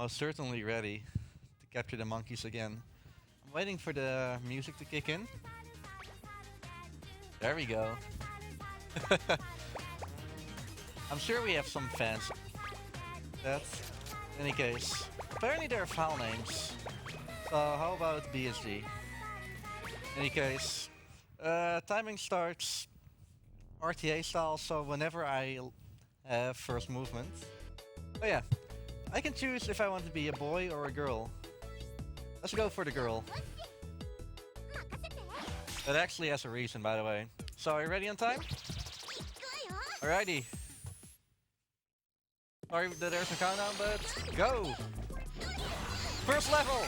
Most certainly ready to capture the monkeys again. I'm waiting for the music to kick in. There we go. I'm sure we have some fans. That. In any case, apparently there are file names. So how about BSG? In any case, timing starts RTA style, so whenever I have first movement. Oh yeah, I can choose if I want to be a boy or a girl. Let's go for the girl. That actually has a reason, by the way. So are you ready on time? Alrighty. Sorry that there's a countdown, but go! First level!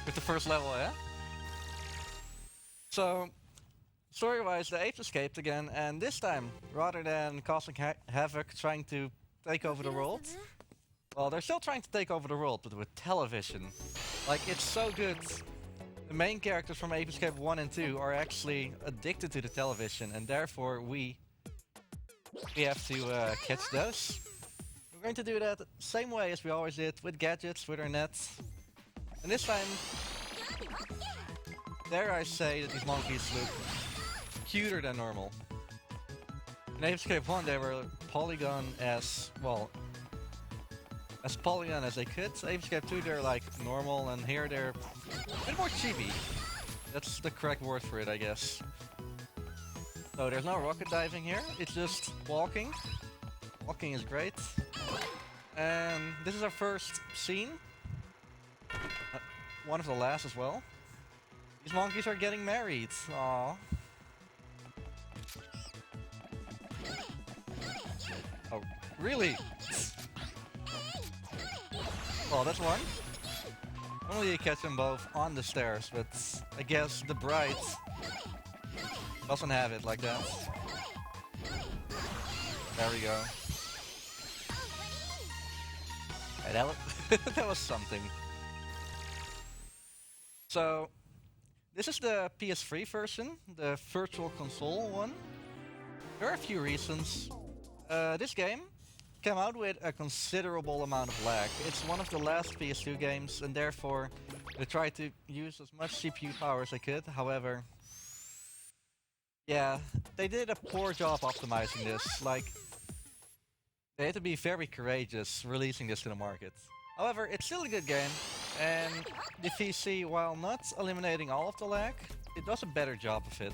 With the first level, yeah? So, story-wise, the apes escaped again, and this time, rather than causing havoc, trying to take over the world, well, they're still trying to take over the world, but with television. Like, it's so good. The main characters from Ape Escape 1 and 2 are actually addicted to the television, and therefore we have to catch those. We're going to do that the same way as we always did, with gadgets, with our nets. And this time, dare I say that these monkeys look cuter than normal. In Ape Escape 1 they were polygon as, well, as polygon as they could. Ape Escape 2 they're like normal, and here they're a bit more chibi. That's the correct word for it, I guess. So there's no rocket diving here, it's just walking. Walking is great. And this is our first scene. One of the last as well. These monkeys are getting married. Aww. Oh, really? Well, that's one. Only you catch them both on the stairs, but I guess the bride doesn't have it like that. There we go. Hey, that was that was something. So, this is the PS3 version, the Virtual Console one. There are a few reasons. This game came out with a considerable amount of lag. It's one of the last PS2 games, and therefore they tried to use as much CPU power as they could. However, yeah, they did a poor job optimizing this. Like, they had to be very courageous releasing this to the market. However, it's still a good game, and the VC, while not eliminating all of the lag, it does a better job of it.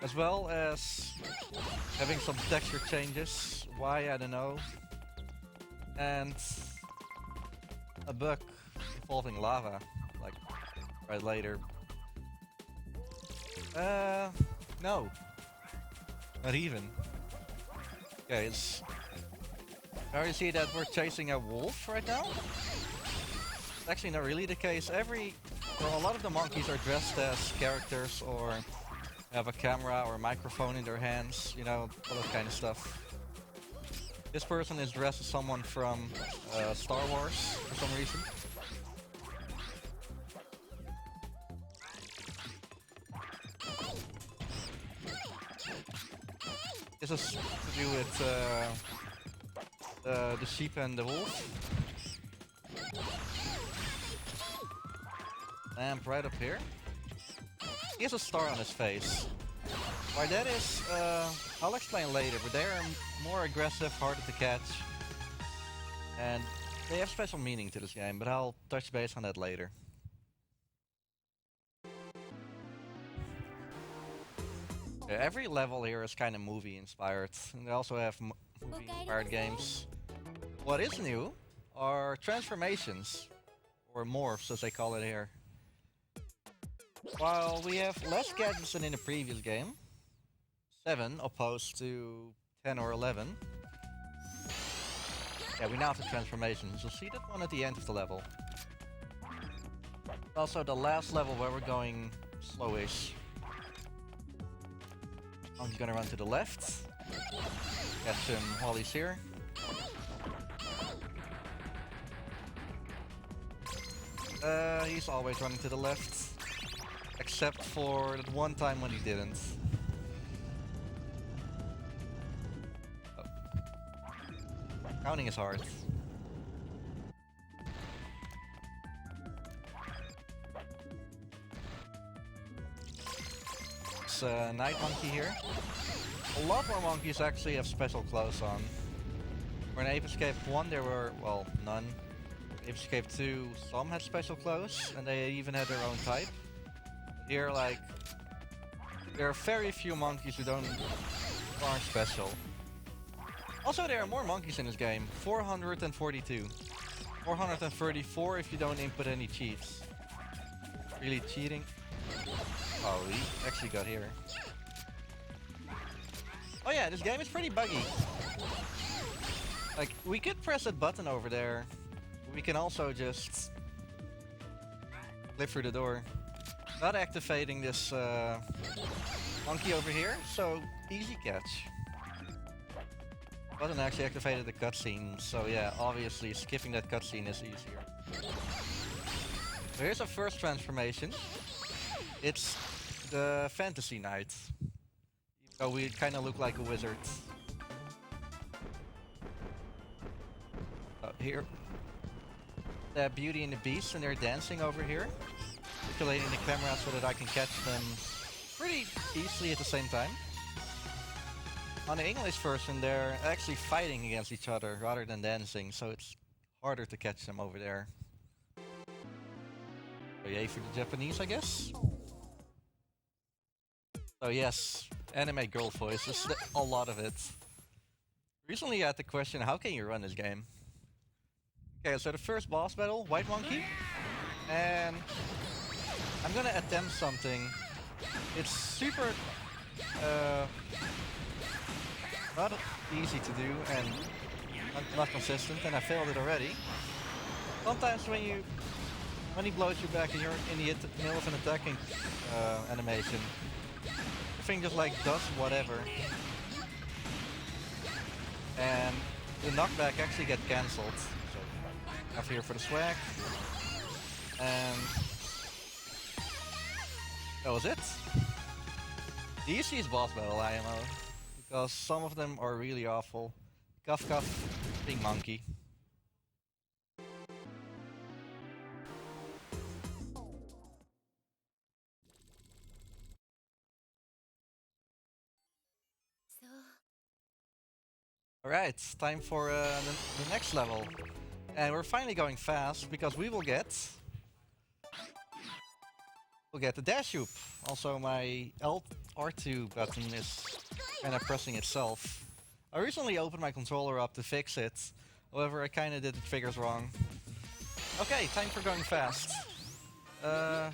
As well as having some texture changes, why I don't know. And a bug involving lava, like right later. No. Not even. Okay, it's... Now you see that we're chasing a wolf right now? It's actually not really the case. Well, a lot of the monkeys are dressed as characters or have a camera or a microphone in their hands, you know, all that kind of stuff. This person is dressed as someone from Star Wars for some reason. This is to do with the sheep and the wolf. Lamp right up here. He has a star on his face. Why that is, I'll explain later, but they are more aggressive, harder to catch. And they have special meaning to this game, but I'll touch base on that later. Yeah, every level here is kind of movie inspired, and they also have movie inspired games. What is new are transformations, or morphs as they call it here. While we have less gadgets than in the previous game, 7 opposed to 10 or 11. Yeah, we now have the transformations. You'll see that one at the end of the level. Also the last level where we're going slowish. I'm just gonna run to the left. Catch him while he's here. He's always running to the left. Except for that one time when he didn't. Oh. Counting is hard. It's a night monkey here. A lot more monkeys actually have special clothes on. For an Ape Escape 1 there were, well, none. Ape Escape 2, some had special clothes, and they even had their own type. Here, like, there are very few monkeys who aren't special. Also, there are more monkeys in this game. 442. 434 if you don't input any cheats. Really cheating. Oh, we actually got here. Oh yeah, this game is pretty buggy. Like, we could press that button over there. We can also just live through the door. Not activating this monkey over here, so easy catch. Button actually activated the cutscene, so yeah, obviously skipping that cutscene is easier. So here's our first transformation. It's the Fantasy Knight. So we kind of look like a wizard. Here, the Beauty and the Beast, and they're dancing over here, manipulating the camera so that I can catch them pretty easily at the same time. On the English version, they're actually fighting against each other rather than dancing, so it's harder to catch them over there. So yay for the Japanese, I guess. So yes, anime girl voices, a lot of it. Recently I had the question, how can you run this game? Okay, so the first boss battle, White Monkey, and I'm gonna attempt something. It's super not easy to do and not consistent, and I failed it already. Sometimes when he blows you back and you're in the middle of an attacking animation, the thing just like does whatever, and the knockback actually gets cancelled. Over here for the swag, and that was it. The easiest boss battle IMO, because some of them are really awful. Cuff Cuff, Pink Monkey. Alright, time for the next level. And we're finally going fast, because we'll get the dash loop. Also, my R2 button is kind of pressing itself. I recently opened my controller up to fix it. However, I kind of did the triggers wrong. Okay, time for going fast. Oh.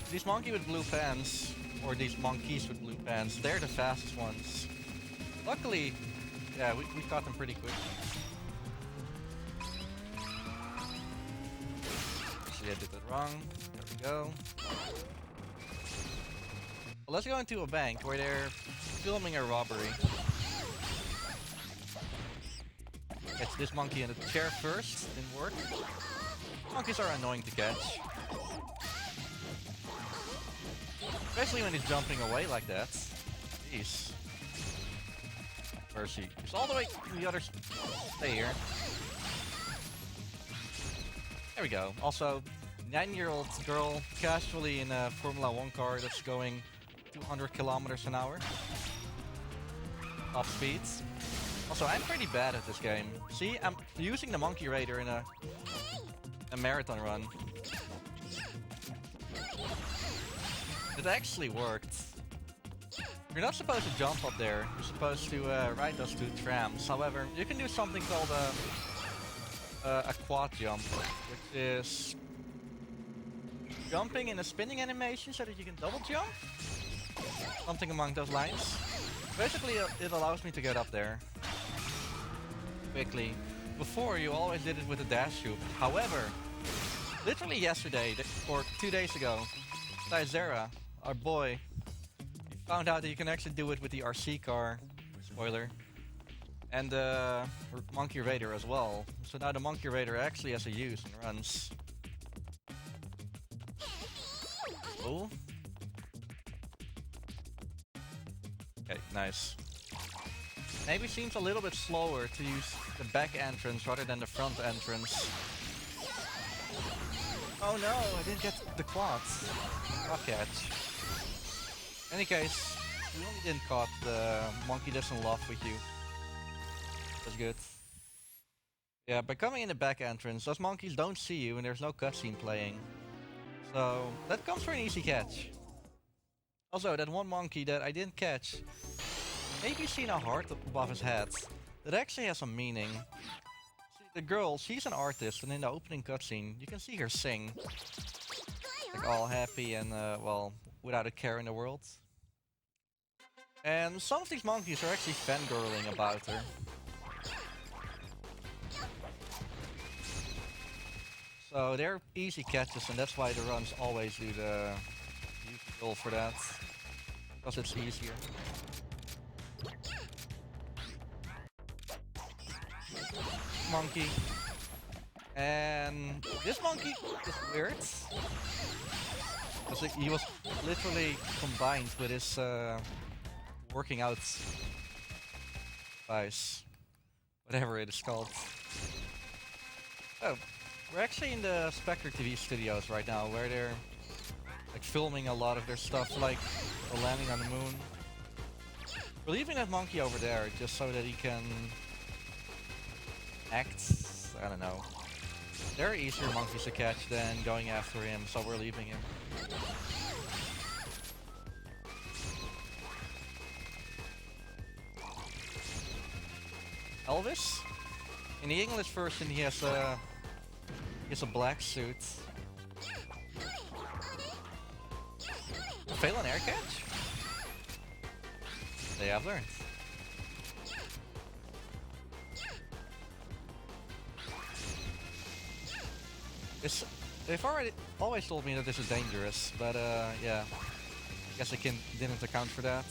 These monkey with blue pants, or these monkeys with blue pants, they're the fastest ones. Luckily, yeah, we caught them pretty quick. Actually, I did that wrong. There we go. Well, let's go into a bank where they're filming a robbery. Catch this monkey in the chair first. Didn't work. Monkeys are annoying to catch. Especially when he's jumping away like that. Jeez. Mercy. He's all the way to the other stay here. There we go. Also, 9-year-old girl casually in a Formula 1 car that's going 200 kilometers an hour. Top speeds. Also, I'm pretty bad at this game. See, I'm using the Monkey Raider in a marathon run. It actually worked. You're not supposed to jump up there. You're supposed to ride those 2 trams. However, you can do something called a quad jump, which is jumping in a spinning animation so that you can double jump. Something along those lines. Basically, it allows me to get up there quickly. Before, you always did it with a dash loop. However, literally yesterday, or 2 days ago, Zera, our boy, found out that you can actually do it with the RC car, spoiler, and the Monkey Raider as well. So now the Monkey Raider actually has a use and runs. Oh. Nice. Maybe seems a little bit slower to use the back entrance rather than the front entrance. Oh no, I didn't get the quads. Rock catch. In any case, you only didn't caught the monkey that's in love with you. That's good. Yeah, by coming in the back entrance, those monkeys don't see you and there's no cutscene playing. So, that comes for an easy catch. Also, that one monkey that I didn't catch, maybe seen a heart above his head. That actually has some meaning. See, the girl, she's an artist, and in the opening cutscene, you can see her sing. Like all happy and, well, without a care in the world. And some of these monkeys are actually fangirling about her. So they're easy catches, and that's why the runs always do the roll for that. Because it's easier. Monkey. And this monkey is weird. Because he was literally combined with his working out device. Whatever it is called. Oh, we're actually in the Spectre TV studios right now, where they're like filming a lot of their stuff, like the landing on the moon. We're leaving that monkey over there just so that he can act. I don't know. There are easier monkeys to catch than going after him, so we're leaving him. Elvis? In the English version, he has a black suit. Fail an air catch? They have learned. They've always told me that this is dangerous, but yeah. I guess I didn't account for that.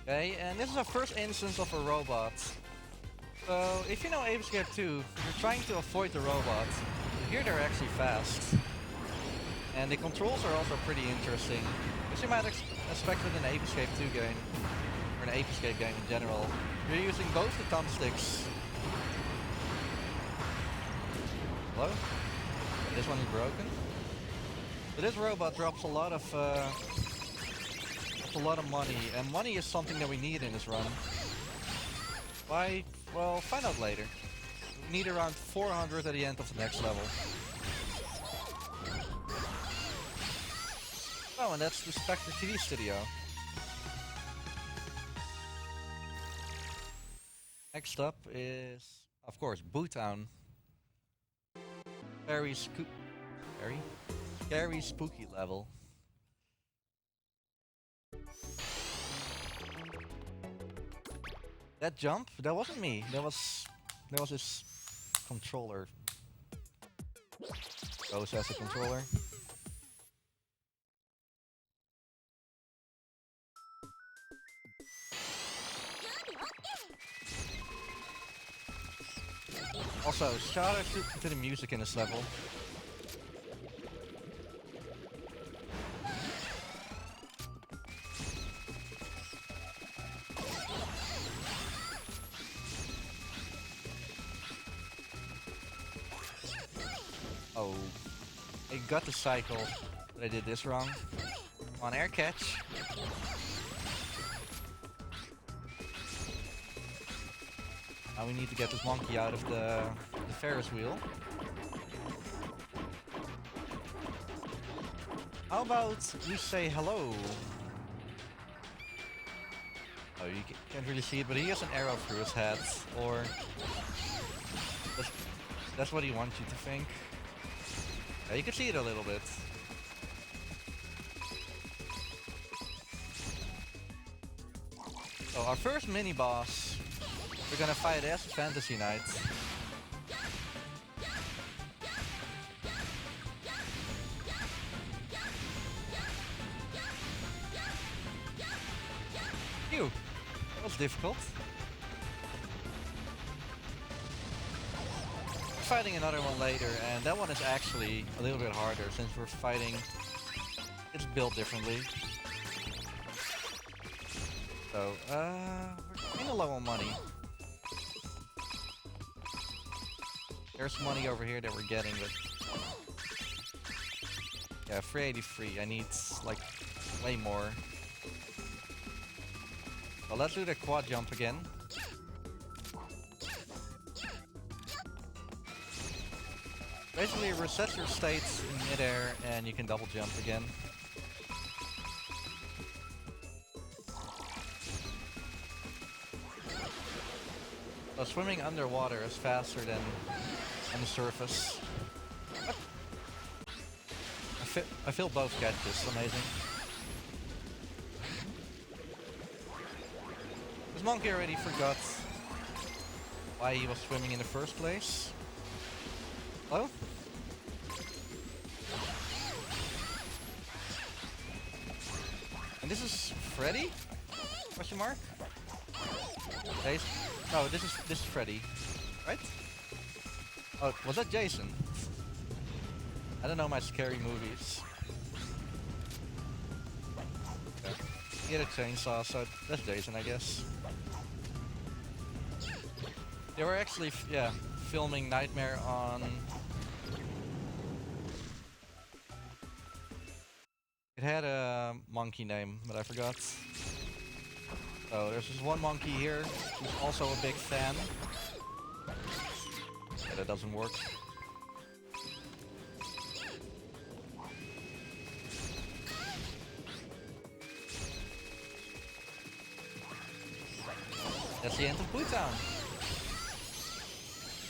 Okay, and this is our first instance of a robot. So, if you know Ape Escape 2, you're trying to avoid the robot. Here they're actually fast. And the controls are also pretty interesting. As you might expect with an Ape Escape 2 game, or an Ape Escape game in general. You're using both the thumbsticks. Hello? This one is broken. So this robot drops a lot of money, and money is something that we need in this run. Why? Well, find out later. We need around 400 at the end of the next level. Oh, and that's the Spectre TV studio. Next up is, of course, Bootown. Very spooky level. That jump? That wasn't me. That was his controller. Goes as a controller. Also, shout out to the music in this level. Oh, I got the cycle, but I did this wrong. On air catch. Now we need to get this monkey out of the Ferris wheel. How about we say hello? Oh, you can't really see it, but he has an arrow through his head, or that's what he wants you to think. Yeah, you can see it a little bit. So our first mini-boss, we're gonna fight as Fantasy Knight. Phew, that was difficult. fighting another one later, and that one is actually a little bit harder since we're fighting. It's built differently. So, we're kinda low on money. There's money over here that we're getting, but yeah, 383. I need like way more. Well, let's do the quad jump again. Basically, it resets your states in midair, and you can double jump again. So swimming underwater is faster than on the surface. What? I feel both catches, amazing. This monkey already forgot why he was swimming in the first place. Hello? And this is Freddy? Question mark? No, this is Freddy, right? Oh, was that Jason? I don't know my scary movies. Okay. He had a chainsaw, so that's Jason, I guess. They were actually, yeah, filming Nightmare on... It had a monkey name, but I forgot. So there's this one monkey here who's also a big fan. Yeah, that doesn't work. That's the end of Bhutan.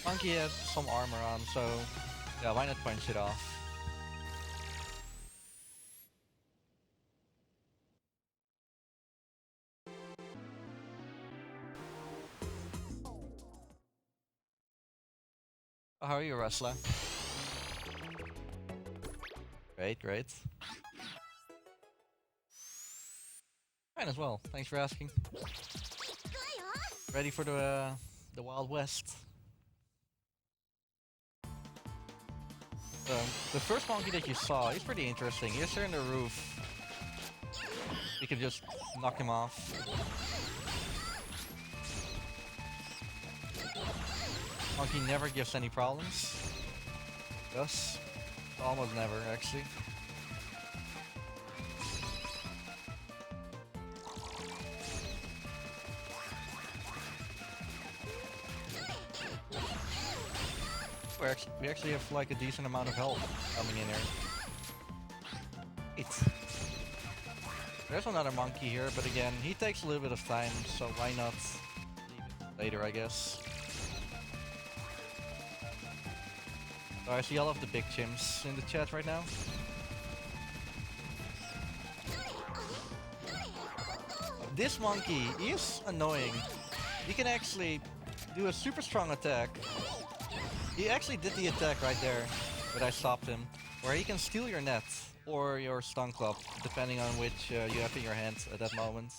Monkey had some armor on, so yeah, why not punch it off? How are you, wrestler? Great, great. Fine as well. Thanks for asking. Ready for the Wild West. The first monkey that you saw, he's pretty interesting. He's here on the roof. You can just knock him off. Monkey never gives any problems. Does? Almost never, actually. We actually have like a decent amount of health coming in here. Eight. There's another monkey here, but again, he takes a little bit of time, so why not leave it later, I guess. So I see all of the big chimps in the chat right now. This monkey is annoying. He can actually do a super strong attack. He actually did the attack right there, but I stopped him. Where he can steal your net or your stun club, depending on which you have in your hand at that moment.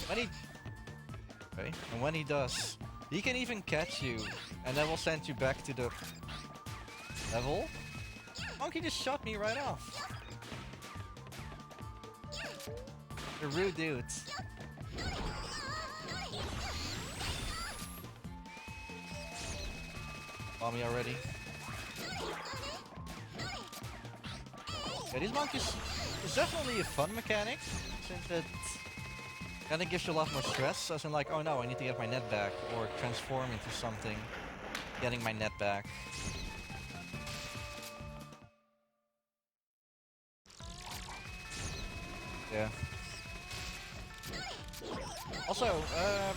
And when he does, he can even catch you, and that will send you back to the level. Monkey just shot me right off. The rude dudes. Me already. Yeah, these monkeys is definitely a fun mechanic, since it kind of gives you a lot more stress, as in like, oh no, I need to get my net back, or transform into something, getting my net back. Yeah. Also,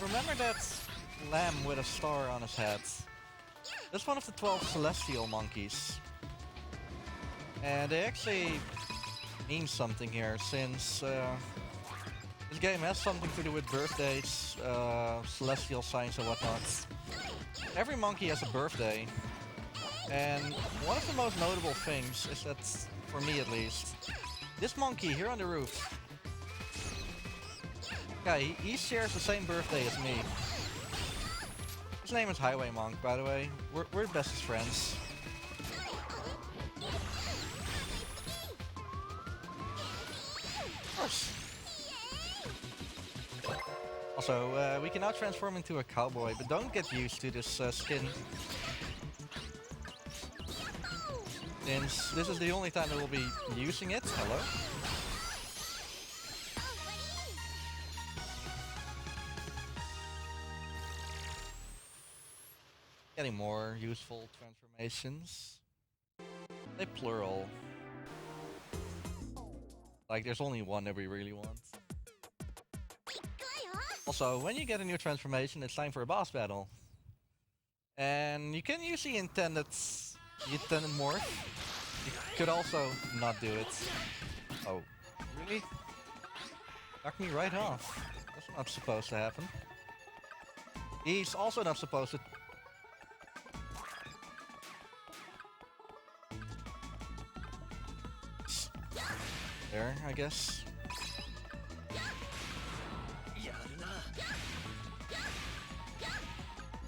remember that lamb with a star on his head? That's one of the 12 celestial monkeys. And they actually mean something here, since this game has something to do with birthdays, celestial signs and whatnot. Every monkey has a birthday. And one of the most notable things is that, for me at least, this monkey here on the roof, yeah, he shares the same birthday as me. His name is Highway Monk, by the way. We're bestest friends. Of course. Also, we can now transform into a cowboy, but don't get used to this skin. Since this is the only time that we'll be using it. Hello? Getting more useful transformations. They plural. Like, there's only one that we really want. Also, when you get a new transformation, it's time for a boss battle. And you can use the intended morph. You could also not do it. Oh, really? Knocked me right off. That's not supposed to happen. He's also not supposed to... There, I guess.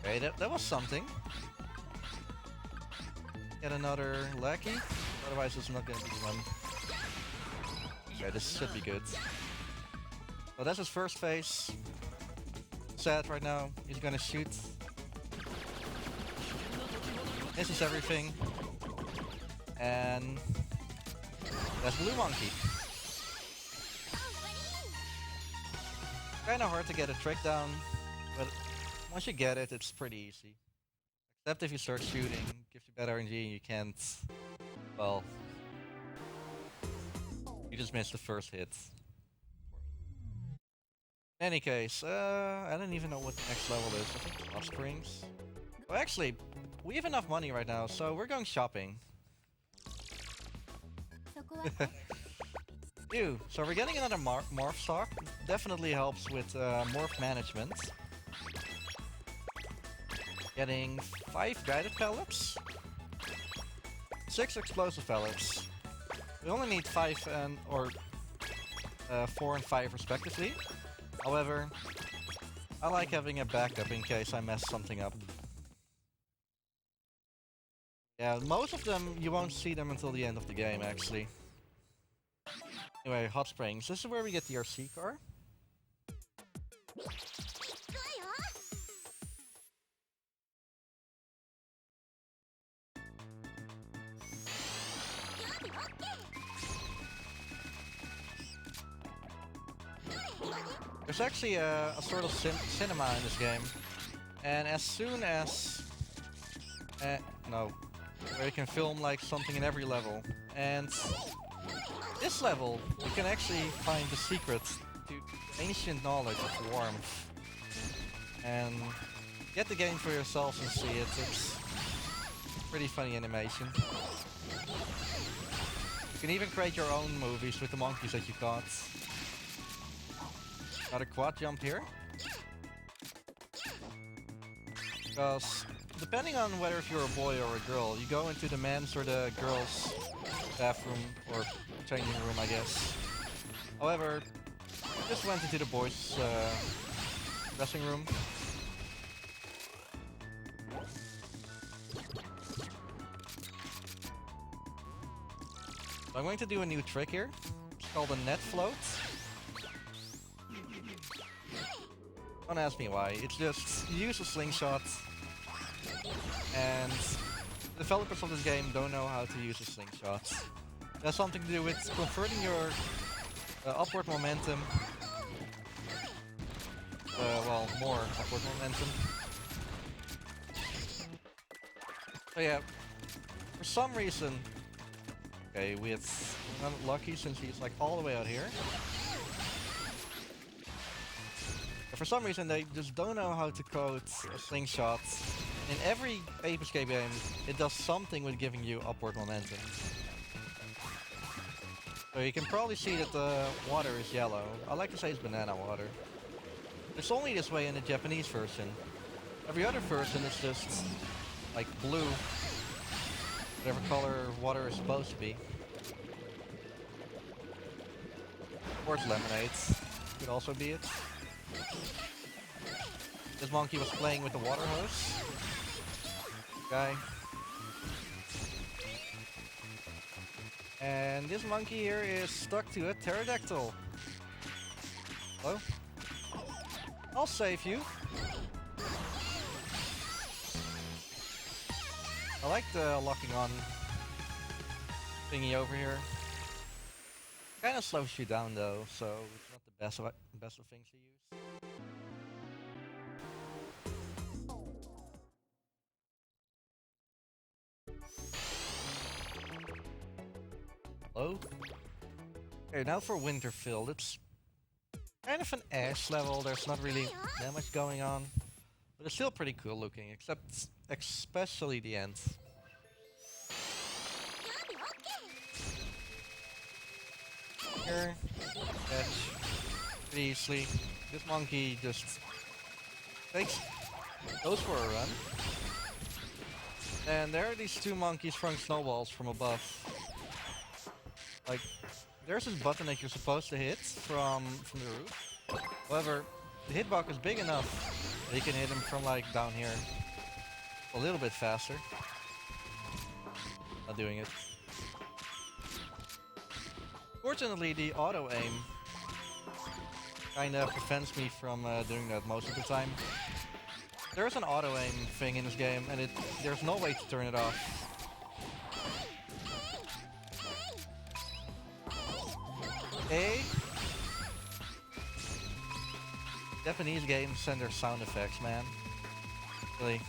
Okay, that was something. Get another lackey. Otherwise it's not gonna be one. Okay, this should be good. So that's his first phase. Sad right now. He's gonna shoot. This is everything. And that's Blue Monkey. Kinda hard to get a trick down, but once you get it, it's pretty easy. Except if you start shooting, gives you better RNG and you can't... Well... You just missed the first hit. In any case, I don't even know what the next level is. I think Offsprings. Well, actually, we have enough money right now, so we're going shopping. Ew, so we're getting another morph stock. Definitely helps with morph management. Getting 5 guided pellets, 6 explosive pellets. We only need 5 and 4 and 5 respectively. However, I like having a backup in case I mess something up. Yeah, most of them you won't see them until the end of the game actually. Anyway, Hot Springs. This is where we get the RC car. There's actually a sort of cinema in this game. And as soon as... no. Where you can film like something in every level. And this level, you can actually find the secret to ancient knowledge of warmth. And get the game for yourself and see it. It's pretty funny animation. You can even create your own movies with the monkeys that you caught. Got a quad jump here. Because depending on whether if you're a boy or a girl, you go into the men's or the girls' bathroom or changing room, I guess. However, I just went into the boys' dressing room. So I'm going to do a new trick here. It's called a net float. Don't ask me why, it's just, you use a slingshot, and the developers of this game don't know how to use a slingshot. It has something to do with converting your upward momentum, well, more upward momentum. So yeah, for some reason, okay, we're not lucky since he's like all the way out here. For some reason, they just don't know how to code a slingshot. In every Ape Escape game, it does something with giving you upward momentum. So you can probably see that the water is yellow. I like to say it's banana water. It's only this way in the Japanese version. Every other version is just like blue. Whatever color water is supposed to be. Of course, lemonade could also be it. This monkey was playing with the water hose. Guy. And this monkey here is stuck to a pterodactyl. Hello? I'll save you. I like the locking on thingy over here. Kinda slows you down though, so it's not the best of things to use. Hello? Okay, now for Winterfield. It's kind of an ash level, there's not really that much going on. But it's still pretty cool looking, except especially the end. Here, catch, pretty easily. This monkey just goes for a run. And there are these two monkeys throwing snowballs from above. Like, there's this button that you're supposed to hit from the roof. However, the hitbox is big enough that you can hit him from like down here a little bit faster. Not doing it. Fortunately, the auto aim kinda prevents me from doing that most of the time. There's an auto aim thing in this game, and there's no way to turn it off. Japanese games send their sound effects, man. Really.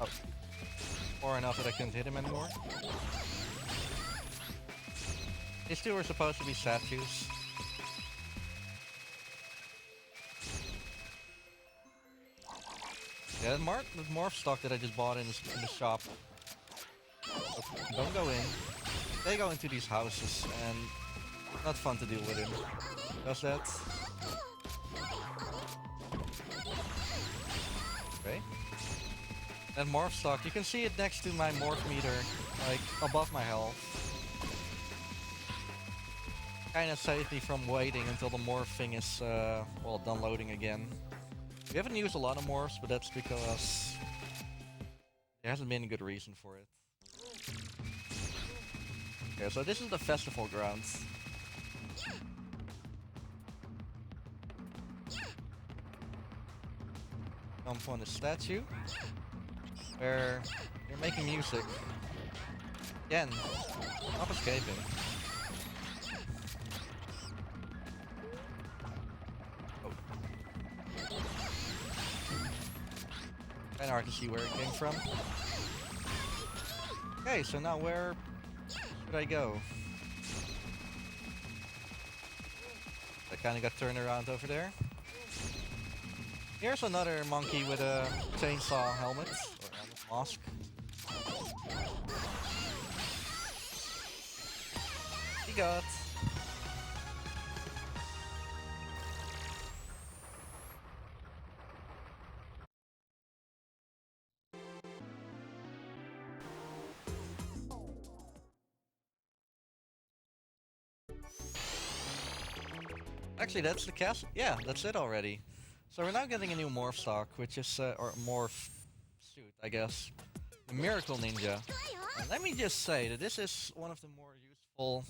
Oh. Far enough that I couldn't hit him anymore. These two are supposed to be statues. Yeah, the morph stock that I just bought in the shop. Don't go in. They go into these houses, and it's not fun to deal with him. Does that? Okay. And morph stock, you can see it next to my morph meter, like above my health. Kinda saved me from waiting until the morph thing is, well, done loading again. We haven't used a lot of morphs, but that's because there hasn't been a good reason for it. Okay, so this is the festival grounds. Come on the statue, where you're making music. Again, not escaping. Kinda hard to see where it came from. Okay, so now where should I go? I kinda got turned around over there. Here's another monkey with a chainsaw helmet, or helmet mask. He got. Actually, that's the castle. Yeah, that's it already. So we're now getting a new morph stock, which is, or morph suit, I guess. The Miracle Ninja. And let me just say that this is one of the more useful...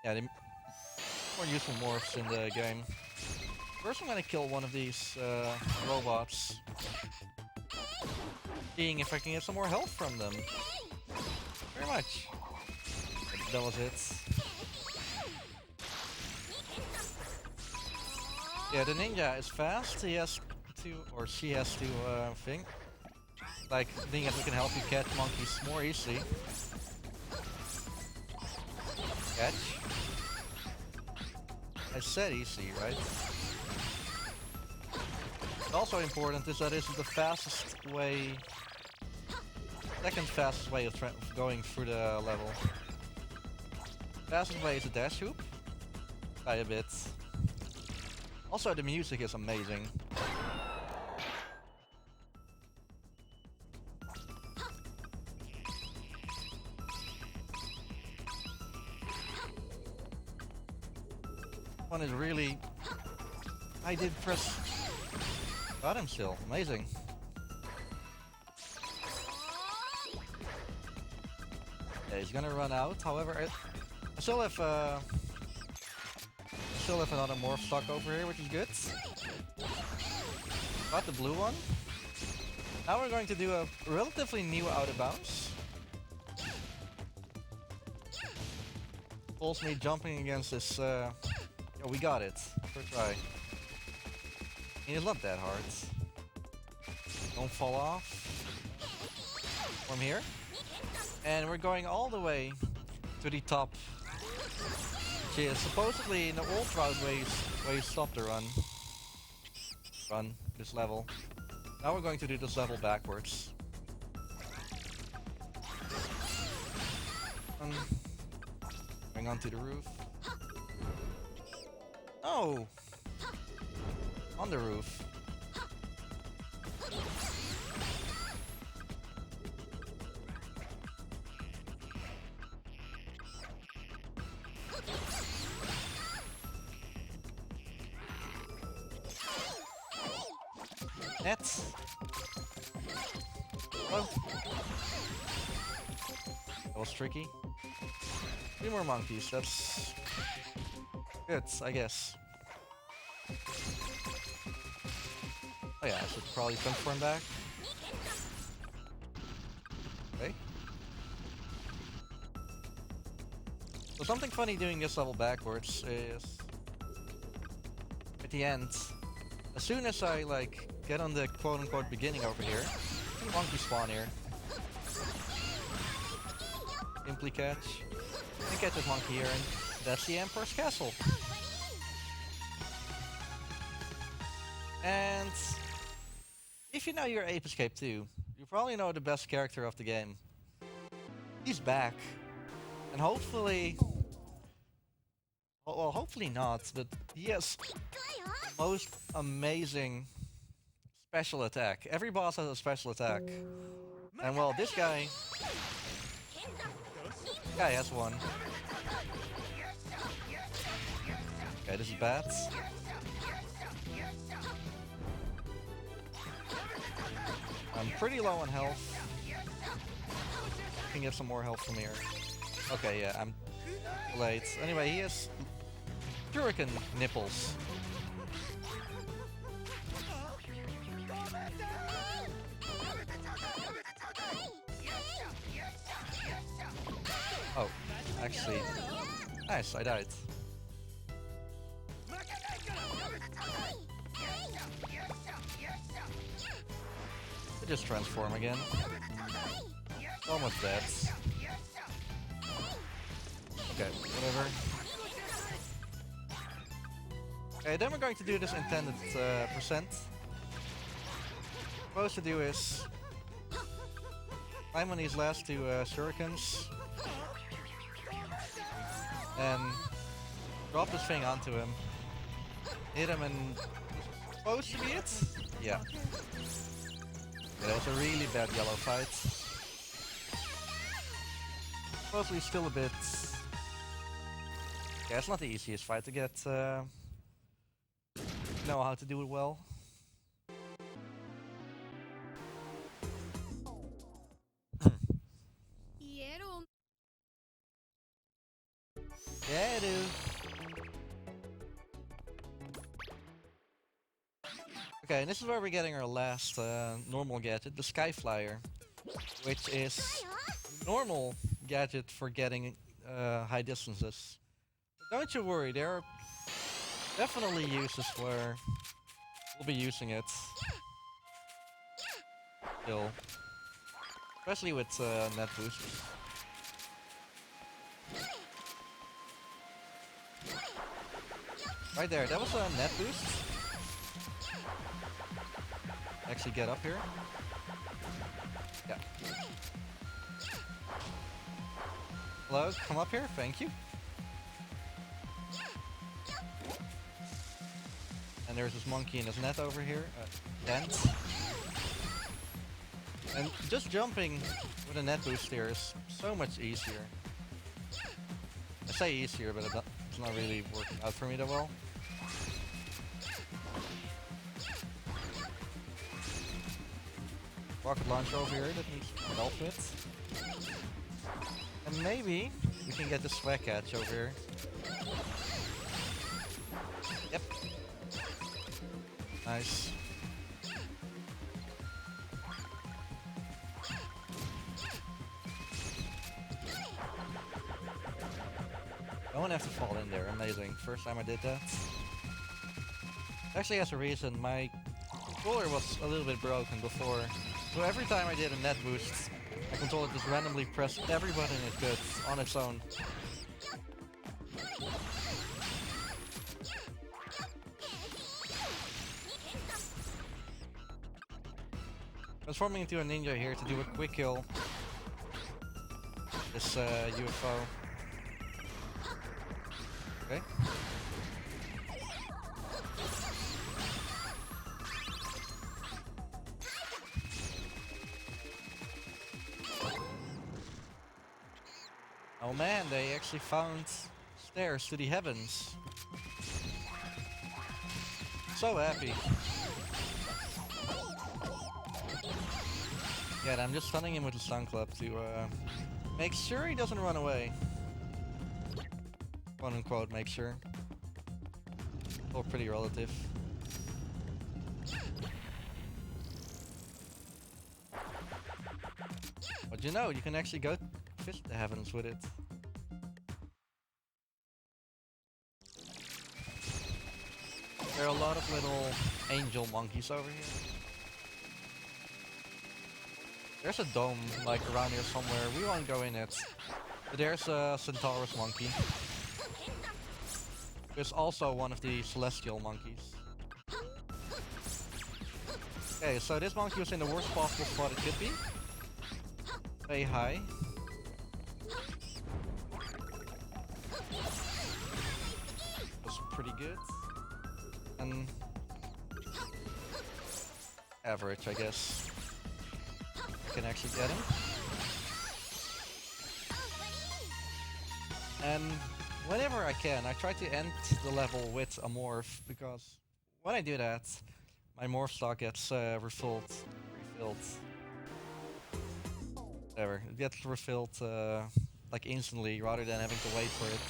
Yeah, the more useful morphs in the game. First I'm gonna kill one of these, robots. Seeing if I can get some more health from them. Very much. That was it. Yeah, the ninja is fast. He has to, or she has to, think. Like, ninjas who can help you catch monkeys more easily. Catch. I said easy, right? Also important is that this is the fastest way, second fastest way of going through the level. Fastest way is a dash hoop, by a bit. Also, the music is amazing. One is really... I did press... Got him still. Amazing. Yeah, he's gonna run out. However, I still have another morph stock over here, which is good. Got the blue one. Now we're going to do a relatively new out of bounds. Pulls me jumping against this. Oh, we got it. First try. It's not that hard. Don't fall off. From here. And we're going all the way to the top. Which is supposedly in the old route where you stop the run. This level. Now we're going to do this level backwards. Going onto the roof. Oh! On the roof. Nets. Oh. That was tricky. 3 more monkeys, that's good, I guess. Oh yeah, I should probably transform back. Okay. So something funny doing this level backwards is... At the end, as soon as I like get on the quote-unquote beginning over here, 2 monkeys spawn here. Simply catch. And catch this monkey here, and that's the Emperor's Castle. And if you know your Ape Escape 2, you probably know the best character of the game. He's back. And hopefully... Well, hopefully not, but he has most amazing special attack. Every boss has a special attack. And well, this guy has one. Okay, this is bats. I'm pretty low on health. I can get some more health from here. Okay, yeah, I'm late. Anyway, he has shuriken nipples. Oh, actually, nice, I died. Just transform again. Almost dead. Okay, whatever. Okay, then we're going to do this intended percent. What we're supposed to do is climb on these last 2 shurikens and drop this thing onto him. Hit him and... Supposed to be it? Yeah. That was a really bad yellow fight. Mostly still a bit... Yeah, it's not the easiest fight to get... know how to do it well. Yeah, it is. Okay, and this is where we're getting our last normal gadget, the Sky Flyer, which is normal gadget for getting high distances. But don't you worry, there are definitely uses where we'll be using it still, especially with net boosters. Right there, that was a net boost. Actually get up here. Yeah. Hello, come up here, thank you. And there's this monkey in his net over here, dent. And just jumping with a net boost here is so much easier. I say easier, but it's it's not really working out for me that well. Rocket launcher over here that needs help with. And maybe we can get the swag catch over here. Yep. Nice. I won't have to fall in there. Amazing. First time I did that. Actually has a reason. My controller was a little bit broken before. So every time I did a net boost, my controller just randomly pressed every button it could on its own. Transforming into a ninja here to do a quick kill. This UFO. Okay. Oh man, they actually found stairs to the heavens. So happy. Yeah, I'm just stunning him with the stun club to make sure he doesn't run away. Quote unquote, make sure. Or pretty relative. But you know, you can actually go visit the heavens with it. There are a lot of little angel monkeys over here. There's a dome like around here somewhere. We won't go in it. But there's a Centaurus monkey. There's also one of the celestial monkeys. Okay, so this monkey was in the worst possible spot it could be. Say hi. Was pretty good. And average, I guess. I can actually get him. And whenever I can, I try to end the level with a morph, because when I do that, my morph stock gets refilled. Whatever, it gets refilled like instantly, rather than having to wait for it.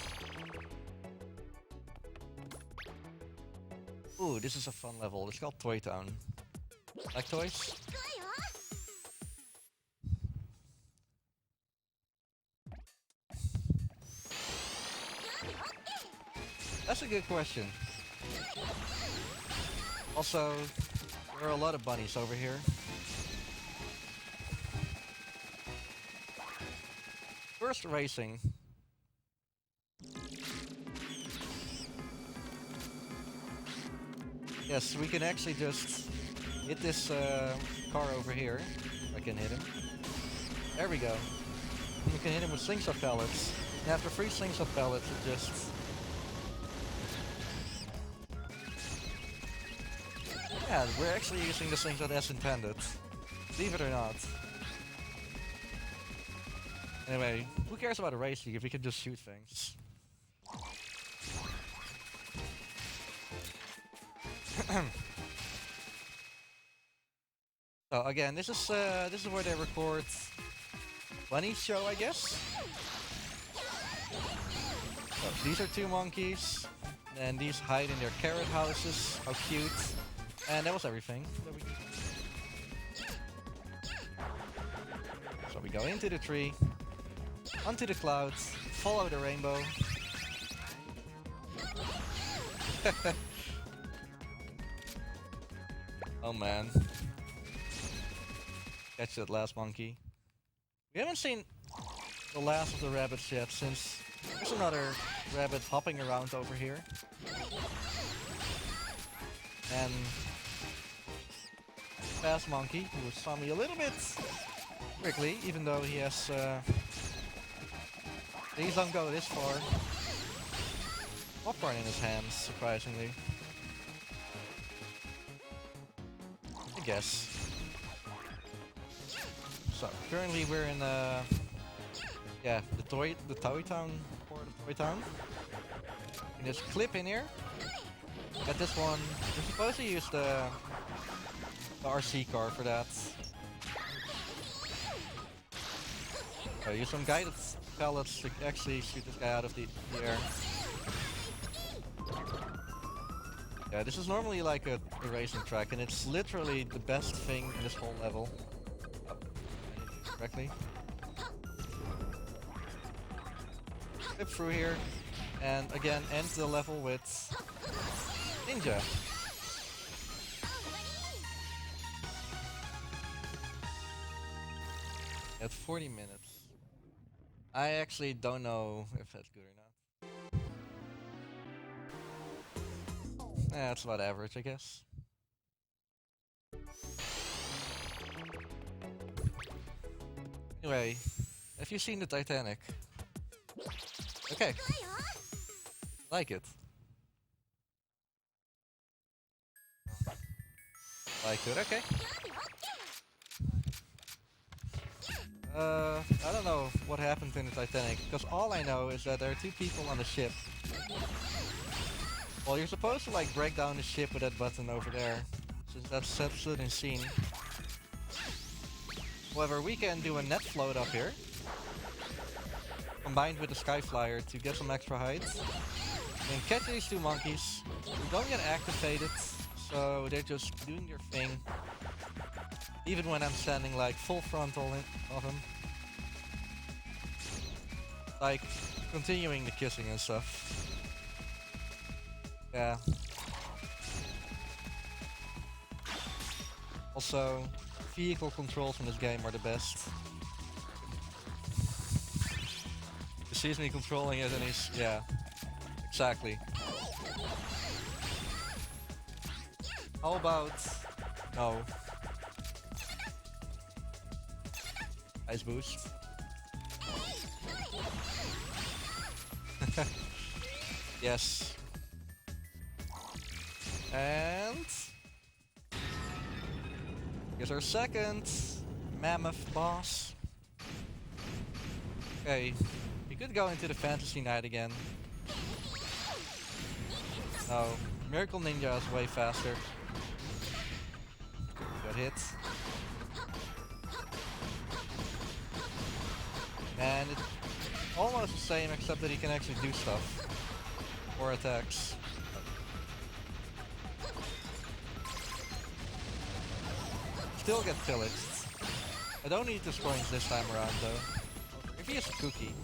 Ooh, this is a fun level. It's called Toy Town. Like toys? That's a good question. Also, there are a lot of bunnies over here. First, racing. Yes, we can actually just hit this car over here. I can hit him. There we go. And we can hit him with slingshot pellets. And after 3 slingshot pellets, it just... Yeah, we're actually using the slingshot as intended. Believe it or not. Anyway, who cares about a racing if we can just shoot things? So again, this is where they record Bunny's show, I guess. So these are 2 monkeys, and these hide in their carrot houses. How cute! And that was everything that we did. So we go into the tree, onto the clouds, follow the rainbow. Oh man. Catch that last monkey. We haven't seen the last of the rabbits yet, since there's another rabbit hopping around over here. And fast monkey, who saw me a little bit quickly, even though he has please don't go this far. Popcorn in his hands, surprisingly. I guess. So currently we're in the Toy Town port of Toy Town. You just clip in here. Get this one. You're supposed to use the RC car for that. So use some guided pellets to actually shoot this guy out of the air. Yeah, this is normally like a racing track, and it's literally the best thing in this whole level. Oh, I did it correctly. Flip through here, and again end the level with Ninja. At 40 minutes. I actually don't know if that's good or not. That's about average, I guess. Anyway, have you seen the Titanic? Okay. Like it. Like it, okay. I don't know what happened in the Titanic, because all I know is that there are two people on the ship. Well, you're supposed to like break down the ship with that button over there, since that's set in scene. However, we can do a net float up here, combined with the sky flyer to get some extra height. And catch these two monkeys. We don't get activated, so they're just doing their thing. Even when I'm standing like full frontal of him. Like, continuing the kissing and stuff. Yeah. Also, vehicle controls in this game are the best. He sees me controlling it and he's... yeah. Exactly. How about... no. Ice boost. Yes. And... here's our second mammoth boss. Okay, we could go into the fantasy night again. No, Miracle Ninja is way faster. Got hit. And it's almost the same except that he can actually do stuff. Or attacks. Still get pillaged. I don't need this coins this time around though. If he has a cookie,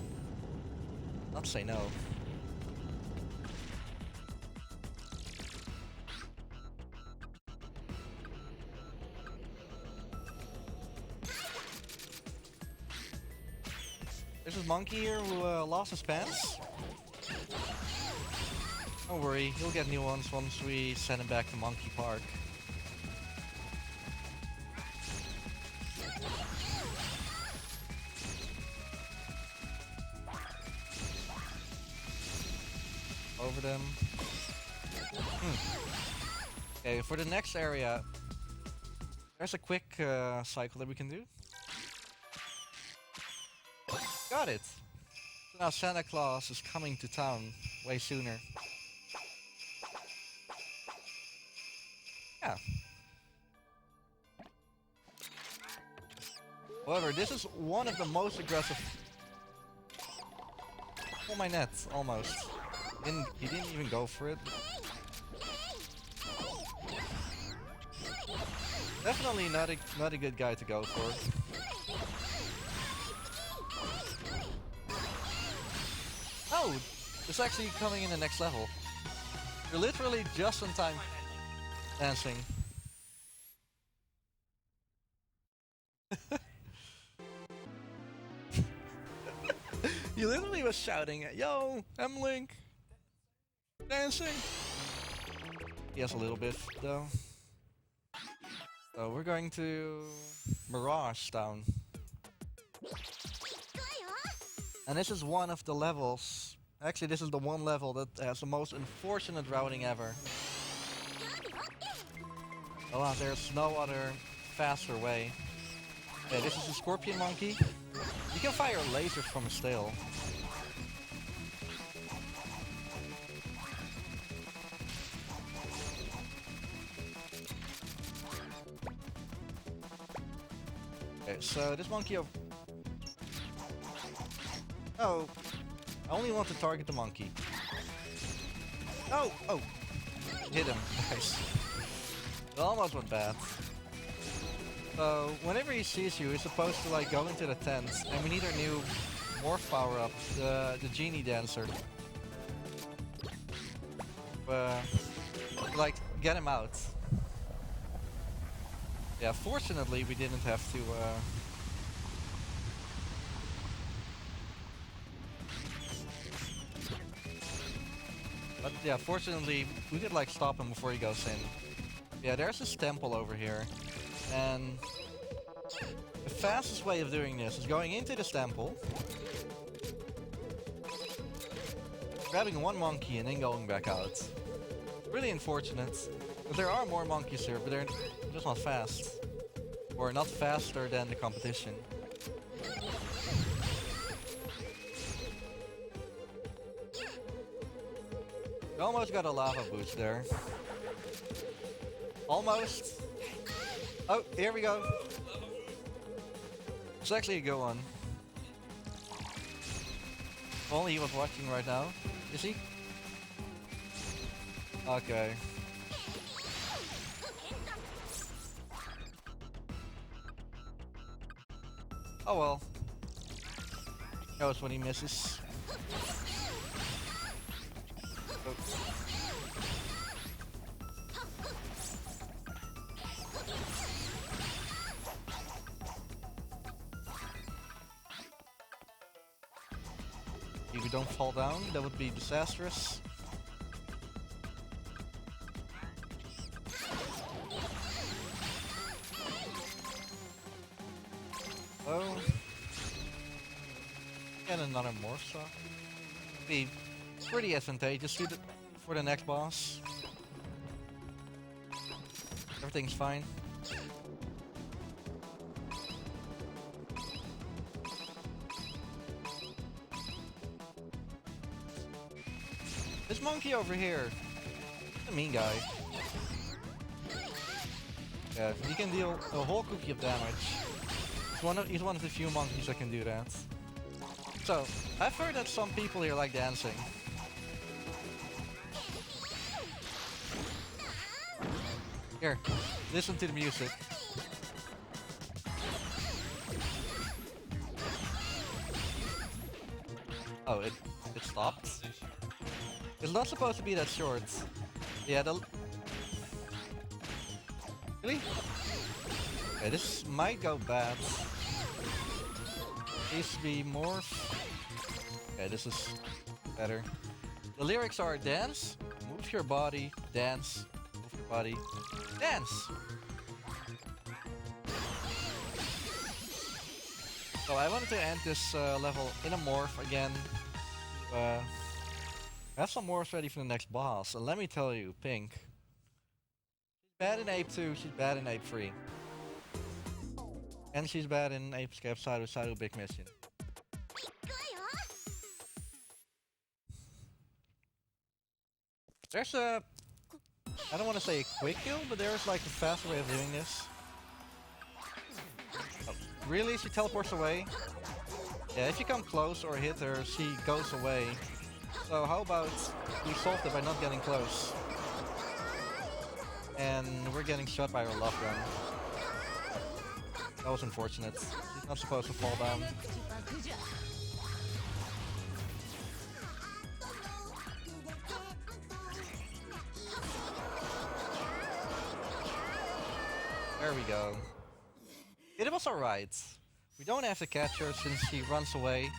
not say no. There's this monkey here who lost his pants. Don't worry, he'll get new ones once we send him back to Monkey Park. Over them. Okay, for the next area, there's a quick cycle that we can do. Got it! So now Santa Claus is coming to town way sooner. Yeah. However, this is one of the most aggressive... pull my net, almost. He didn't even go for it. Definitely not a good guy to go for. Oh! It's actually coming in the next level. You're literally just in time dancing. You literally was shouting, "Yo, I'm Link! Dancing!" Yes, a little bit, though. So we're going to Mirage Town. And this is one of the levels. Actually, this is the one level that has the most unfortunate routing ever. Alas, there's no other faster way. Okay, this is a scorpion monkey. You can fire lasers from his tail. So this monkey over... Oh, I only want to target the monkey. Oh, oh, hit him. Nice. It almost went bad. So whenever he sees you, he's supposed to like go into the tent, and we need our new morph power up, the genie dancer. Like get him out. Yeah, fortunately we didn't have to. But yeah, fortunately we could like stop him before he goes in. Yeah, there's this temple over here, and the fastest way of doing this is going into this temple, grabbing one monkey and then going back out. Really unfortunate. But there are more monkeys here, but they're just not fast. Or not faster than the competition. We almost got a lava boost there. Almost. Oh, here we go. It's actually a good one. If only he was watching right now. Is he? Okay. Oh well. Knows when he misses. Oh. If we don't fall down, that would be disastrous. Oh. And another morph shot. Be pretty advantageous for the next boss. Everything's fine. This monkey over here, he's a mean guy. Yeah, he can deal a whole cookie of damage. He's one of the few monkeys that can do that. So, I've heard that some people here like dancing. Here, listen to the music. Oh, it stopped? It's not supposed to be that short. Yeah, Really? Okay, this might go bad. Needs to be more... Okay, this is better. The lyrics are dance, move your body, dance, move your body, dance! So I wanted to end this level in a morph again. Have some morphs ready for the next boss. And let me tell you, Pink. She's bad in Ape 2, she's bad in Ape 3. And she's bad in Ape Escape Side Big Mission. There's a... I don't want to say a quick kill, but there's like a faster way of doing this. Oh, really? She teleports away? Yeah, if you come close or hit her, she goes away. So how about we solve it by not getting close? And we're getting shot by her love gun. That was unfortunate. She's not supposed to fall down. There we go. It was alright. We don't have to catch her since she runs away.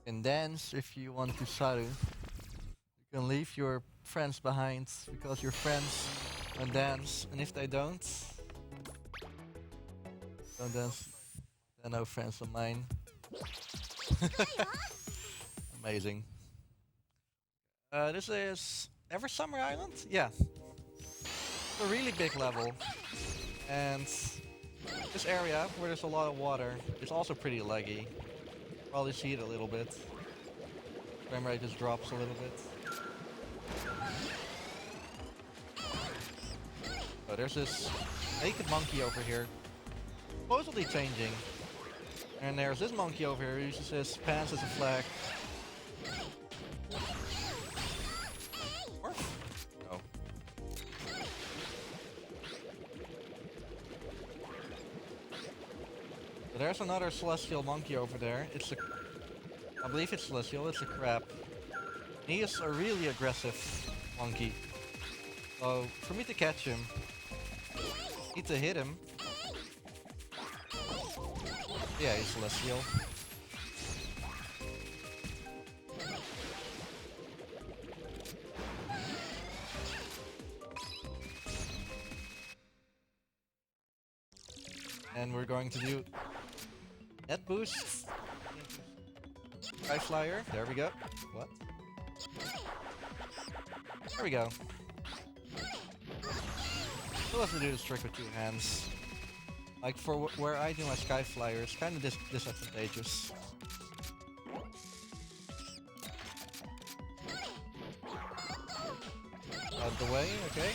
And dance if you want to Saru. You can leave your friends behind because your friends can dance, and if they don't dance, they're no friends of mine. Amazing. This is Ever Summer Island? Yeah. It's a really big level. And this area where there's a lot of water is also pretty laggy. Probably see it a little bit. Frame rate just drops a little bit. Oh, there's this naked monkey over here, supposedly changing. And there's this monkey over here who uses his pants as a flag. Or? No. So there's another celestial monkey over there. It's a... I believe it's celestial, it's a crab. He is a really aggressive monkey. So, for me to catch him, I need to hit him. Yeah, he's celestial. And we're going to do net boost. Sky flyer. There we go. What? There we go. Still have to do this trick with 2 hands. Like for where I do my sky flyer, it's kind of disadvantageous. Out of the way, okay.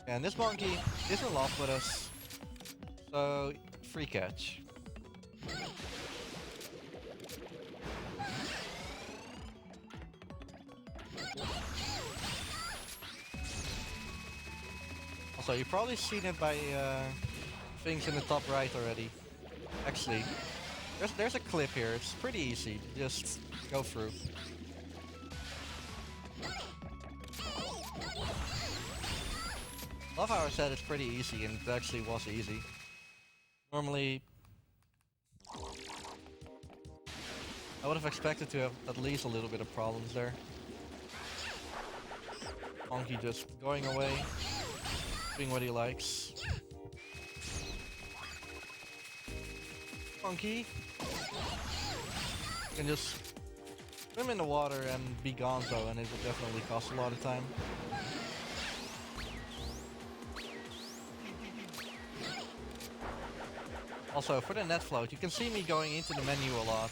And this monkey is in love with us, so free catch. Also, you've probably seen it by things in the top right already. Actually, there's a clip here. It's pretty easy. Just go through. Love how I said it's pretty easy, and it actually was easy. Normally, I would have expected to have at least a little bit of problems there. Monkey just going away, doing what he likes. Monkey can just swim in the water and be gonzo, and it would definitely cost a lot of time. Also, for the net float, you can see me going into the menu a lot.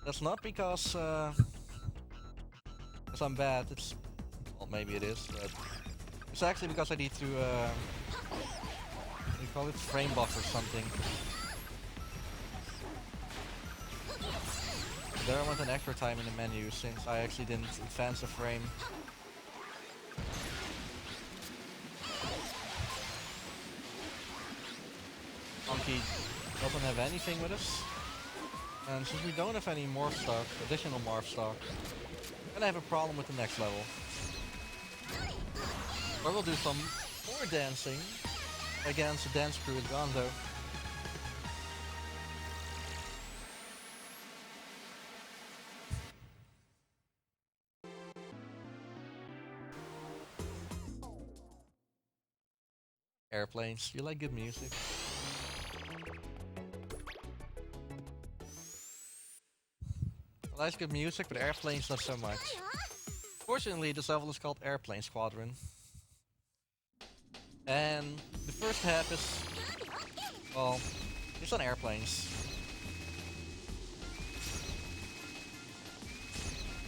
That's not because I'm bad. It's, well, maybe it is, but it's actually because I need to what do you call it, frame buff or something. There I went an extra time in the menu since I actually didn't advance the frame. Monkey doesn't have anything with us. And since we don't have any morph stock, additional morph stock, we're gonna have a problem with the next level. Or we'll do some more dancing against the dance crew with Gonzo. Airplanes, you like good music? I like good music, but airplanes not so much. Fortunately, this level is called Airplane Squadron. And the first half is, well, it's on airplanes.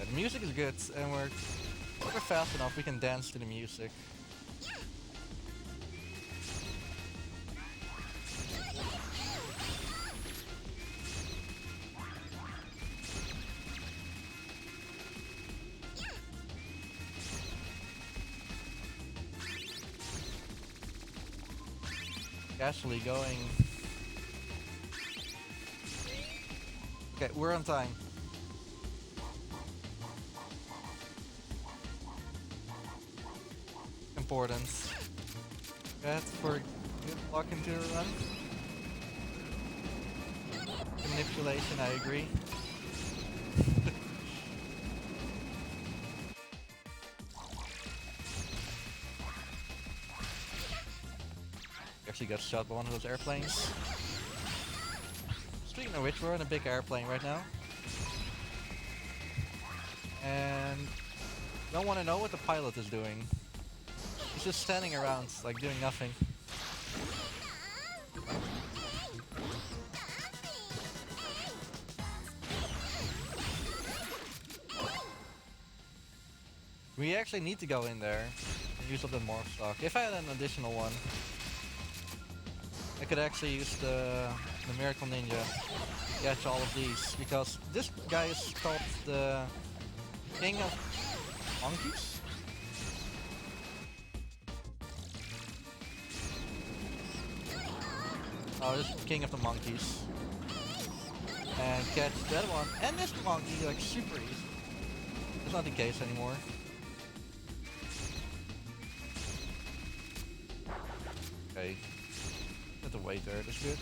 Yeah, the music is good, and we're fast enough, we can dance to the music. Actually going. Okay, we're on time. Important. Good for good luck into the run. Manipulation, I agree. Actually got shot by one of those airplanes. Speaking of which, we're in a big airplane right now. And you don't want to know what the pilot is doing. He's just standing around, like doing nothing. We actually need to go in there and use up the morph stock. If I had an additional one, I could actually use the Miracle Ninja to catch all of these, because this guy is called the King of Monkeys? Oh, this is King of the Monkeys. And catch that one and this monkey like super easy. That's not the case anymore. Okay. Have to wait there, that's good.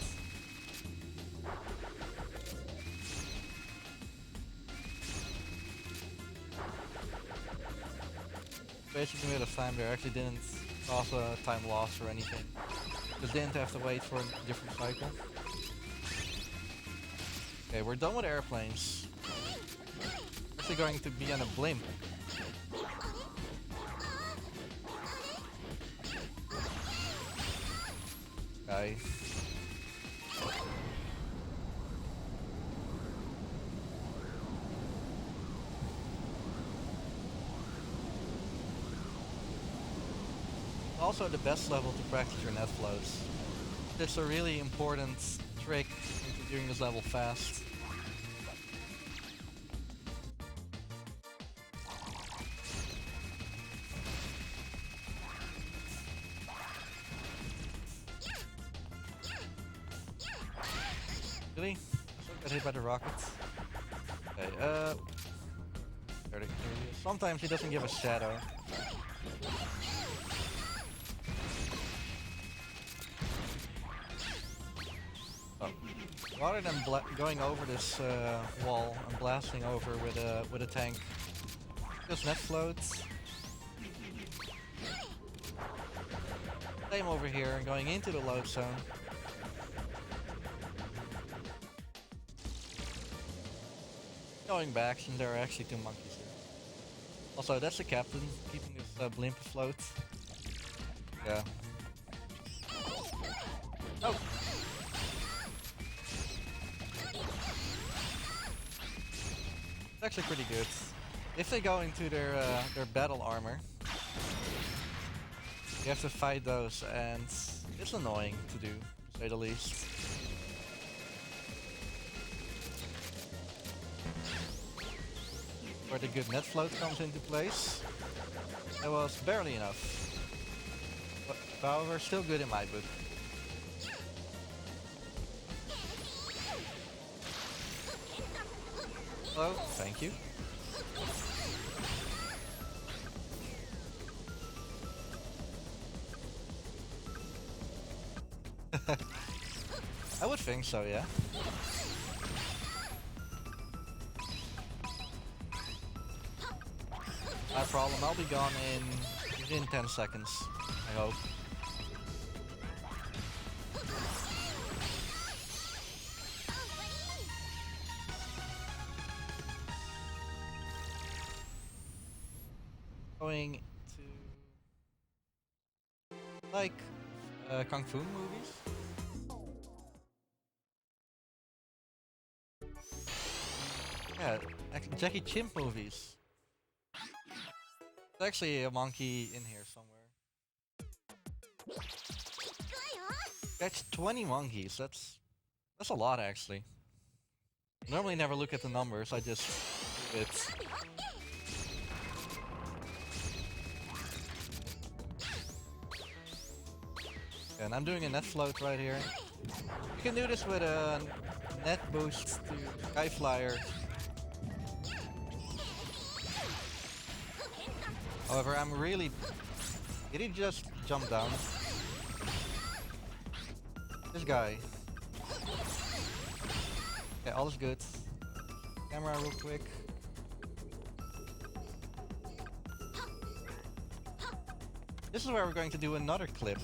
Basically made of time there, actually didn't cause a time loss or anything. Just didn't have to wait for a different cycle. Okay, we're done with airplanes. Actually going to be on a blimp. Guy. Also the best level to practice your net flows. It's a really important trick into doing this level fast. Really? Got hit by the rockets. Okay, there he is. Sometimes he doesn't give a shadow. Rather than going over this wall and blasting over with a tank, just net floats. Same over here and going into the load zone. Going back since there are actually two monkeys here. Also, that's the captain keeping this blimp afloat. Yeah. Oh. It's actually pretty good. If they go into their battle armor, you have to fight those, and it's annoying to do, to say the least. Where the good net float comes into place. That was barely enough. But however, still good in my book. Hello, thank you. I would think so, yeah. No problem, I'll be gone within 10 seconds, I hope. Going to like Kung Fu movies. Yeah, Jackie Chan movies. There's actually a monkey in here somewhere. Catch 20 monkeys. That's a lot actually. I normally never look at the numbers. I just do it. And I'm doing a net float right here. You can do this with a net boost to Sky Flyer. However, I'm really... Did he just jump down? This guy. Okay, all is good. Camera real quick. This is where we're going to do another clip.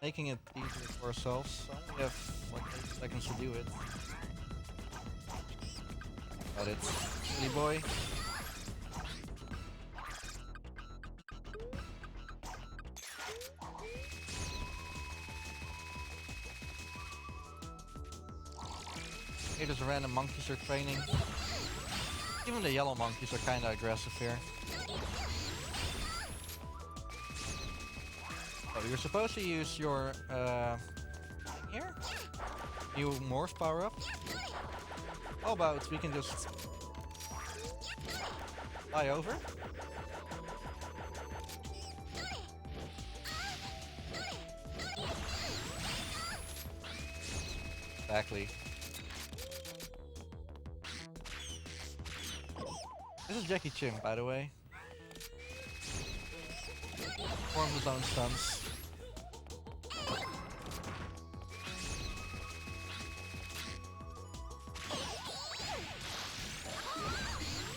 Making it easier for ourselves. So I only have like 8 seconds to do it. Got it. Silly boy. Here, there's random monkeys are training. Even the yellow monkeys are kinda aggressive here. Oh, you're supposed to use your here? New morph power up. How about we can just fly over? Exactly. This is Jackie Chan, by the way. Performs his own stunts.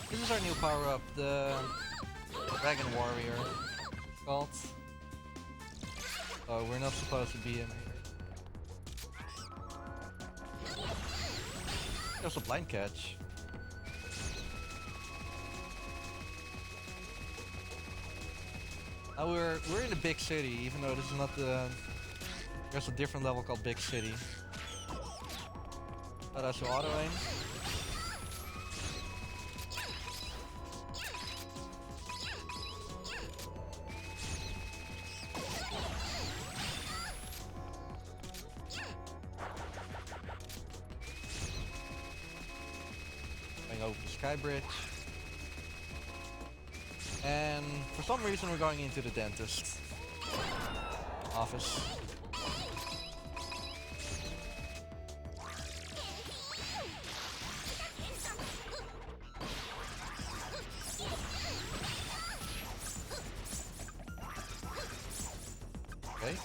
This is our new power-up, the Dragon Warrior. It's called. Oh, we're not supposed to be in here. There's a blind catch. Now we're in a big city, even though this is not the. There's a different level called Big City. But that's auto aim. Going over the sky bridge. And for some reason we're going into the dentist office. Okay.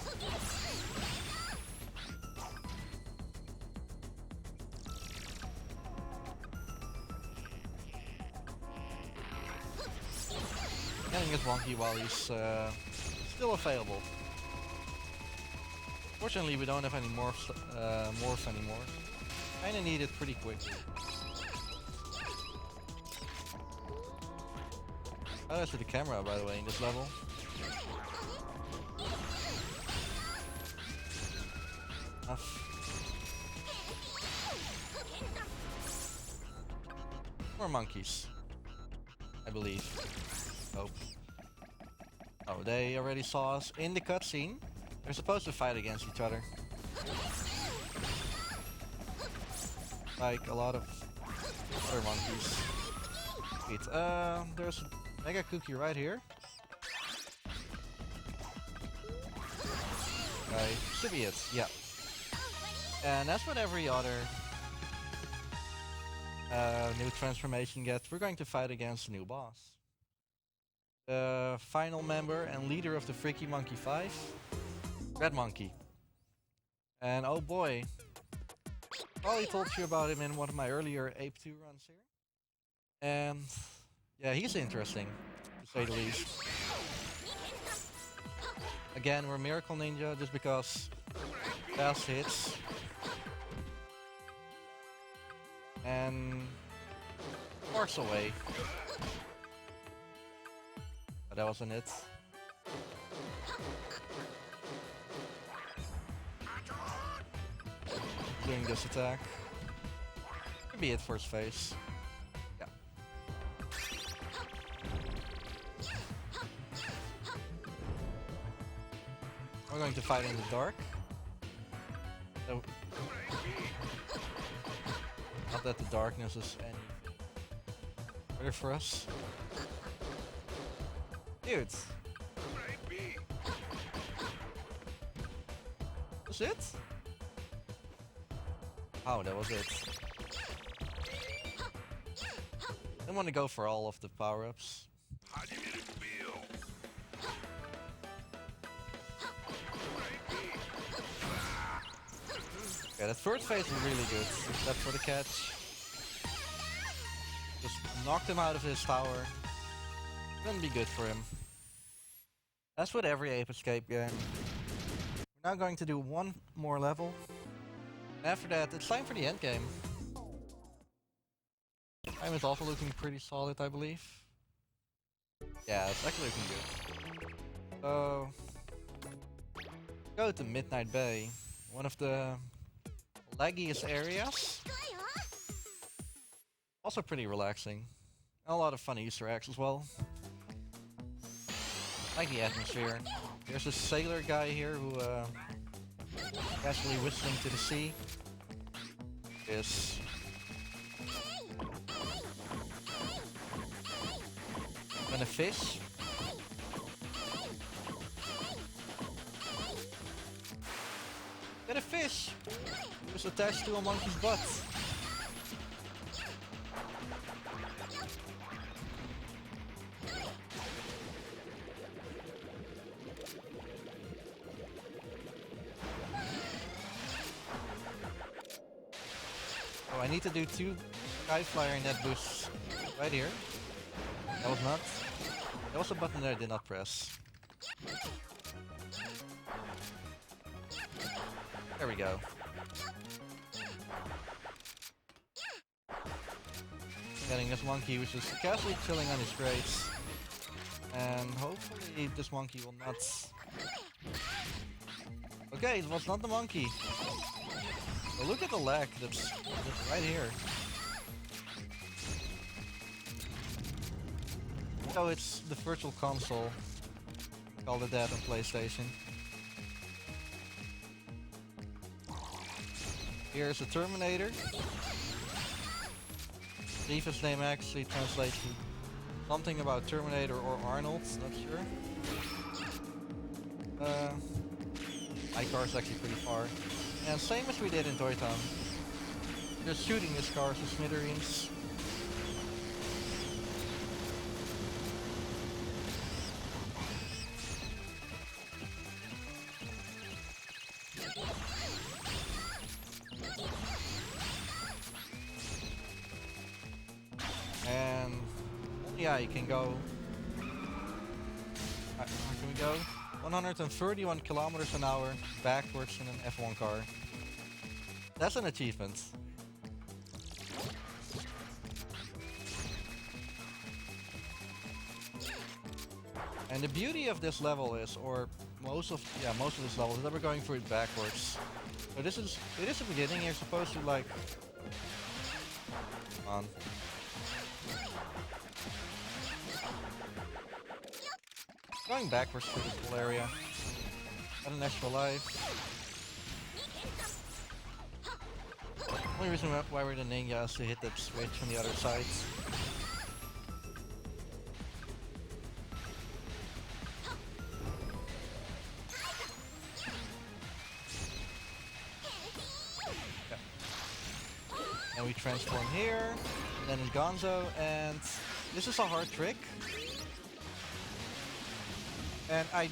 Getting his wonky while he's still available. Fortunately, we don't have any morphs anymore. Kinda need it pretty quickly. Oh, that's the camera, by the way, in this level. More monkeys, I believe. Hope. Oh, they already saw us in the cutscene. They're supposed to fight against each other. Like a lot of other monkeys. Wait, there's a Mega Cookie right here. Okay, should be it, yeah. And that's what every other new transformation gets. We're going to fight against a new boss. The final member and leader of the Freaky Monkey 5, Red Monkey. And oh boy, probably told you about him in one of my earlier Ape 2 runs here. And yeah, he's interesting, to say the least. Again, we're Miracle Ninja just because fast hits. And force away. But that wasn't it. Doing this attack. Could be it for his face. Yeah. We're going to fight in the dark. So, not that the darkness is any better for us. Dudes. Was it? Oh, that was it. I want to go for all of the power-ups. How do you feel? Yeah, that first phase was really good, except for the catch. Just knocked him out of his tower. Gonna be good for him. That's with every Ape Escape game. We're now going to do one more level. After that, it's time for the end game. Time is also looking pretty solid, I believe. Yeah, it's actually looking good. So, go to Midnight Bay, one of the laggiest areas. Also pretty relaxing. A lot of funny Easter eggs as well. Like the atmosphere. There's a sailor guy here who casually whistling to the sea. Yes. And a fish. Get a fish! It was attached to a monkey's butt. Oh, I need to do 2 Sky Flyer net boosts right here. That was not. That was a button that I did not press. There we go. Getting this monkey which is casually chilling on his crates. And hopefully this monkey will not... Okay, it was not the monkey. But look at the lag that's right here. So it's the virtual console. Called it that on PlayStation. Here's a Terminator. I believe his name actually translates to something about Terminator or Arnold, not sure. My car is actually pretty far. And same as we did in Toy Town. Just shooting his cars to smithereens. And yeah, you can go. How can we go? 131 kilometers an hour backwards in an F1 car. That's an achievement. And the beauty of this level is, or most of this level is that we're going through it backwards. So it is the beginning. You're supposed to like. Come on. Going backwards through this whole area. Got an extra life. Only reason why we're the ninja is to hit that switch from the other side. Yeah. And we transform here, and then in Gonzo, and this is a hard trick. And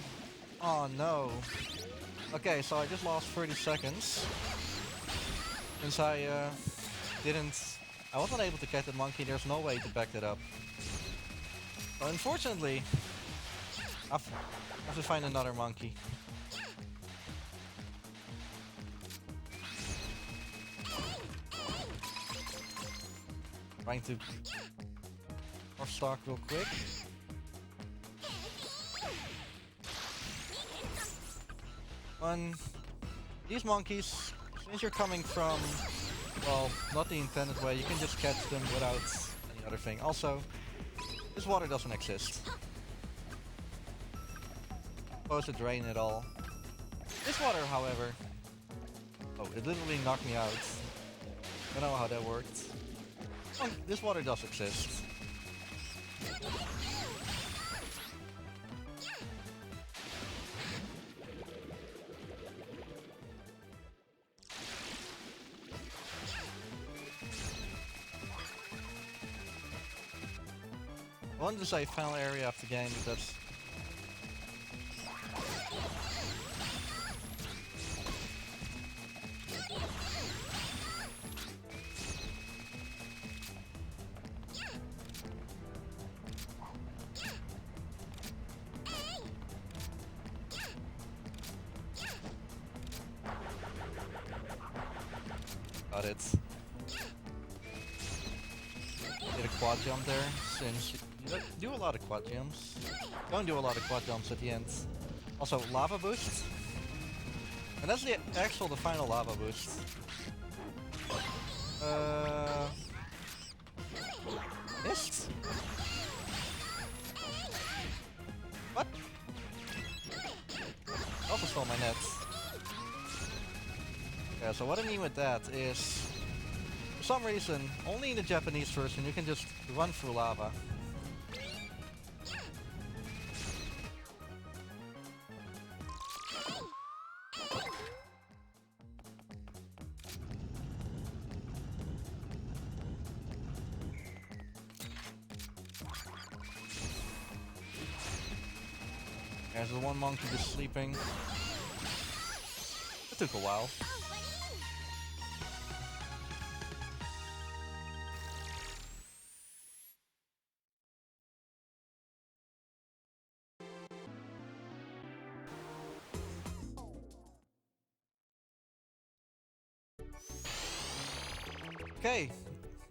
oh no. Okay, so I just lost 30 seconds. Since I wasn't able to catch the monkey, there's no way to back that up. So unfortunately, I have to find another monkey. Trying to off stock real quick. These monkeys, since you're coming from, well, not the intended way, you can just catch them without any other thing. Also, this water doesn't exist. Supposed to drain it all. This water, however, oh, it literally knocked me out. Don't know how that worked. Oh, this water does exist. I wanted to say final area of the game because got it. Did a quad jump there since you do a lot of quad jumps. Don't do a lot of quad jumps at the end. Also, lava boost. And that's the final lava boost. Missed? Yeah, so what I mean with that is, for some reason, only in the Japanese version you can just run through lava. There's the one monkey just sleeping. It took a while. Okay,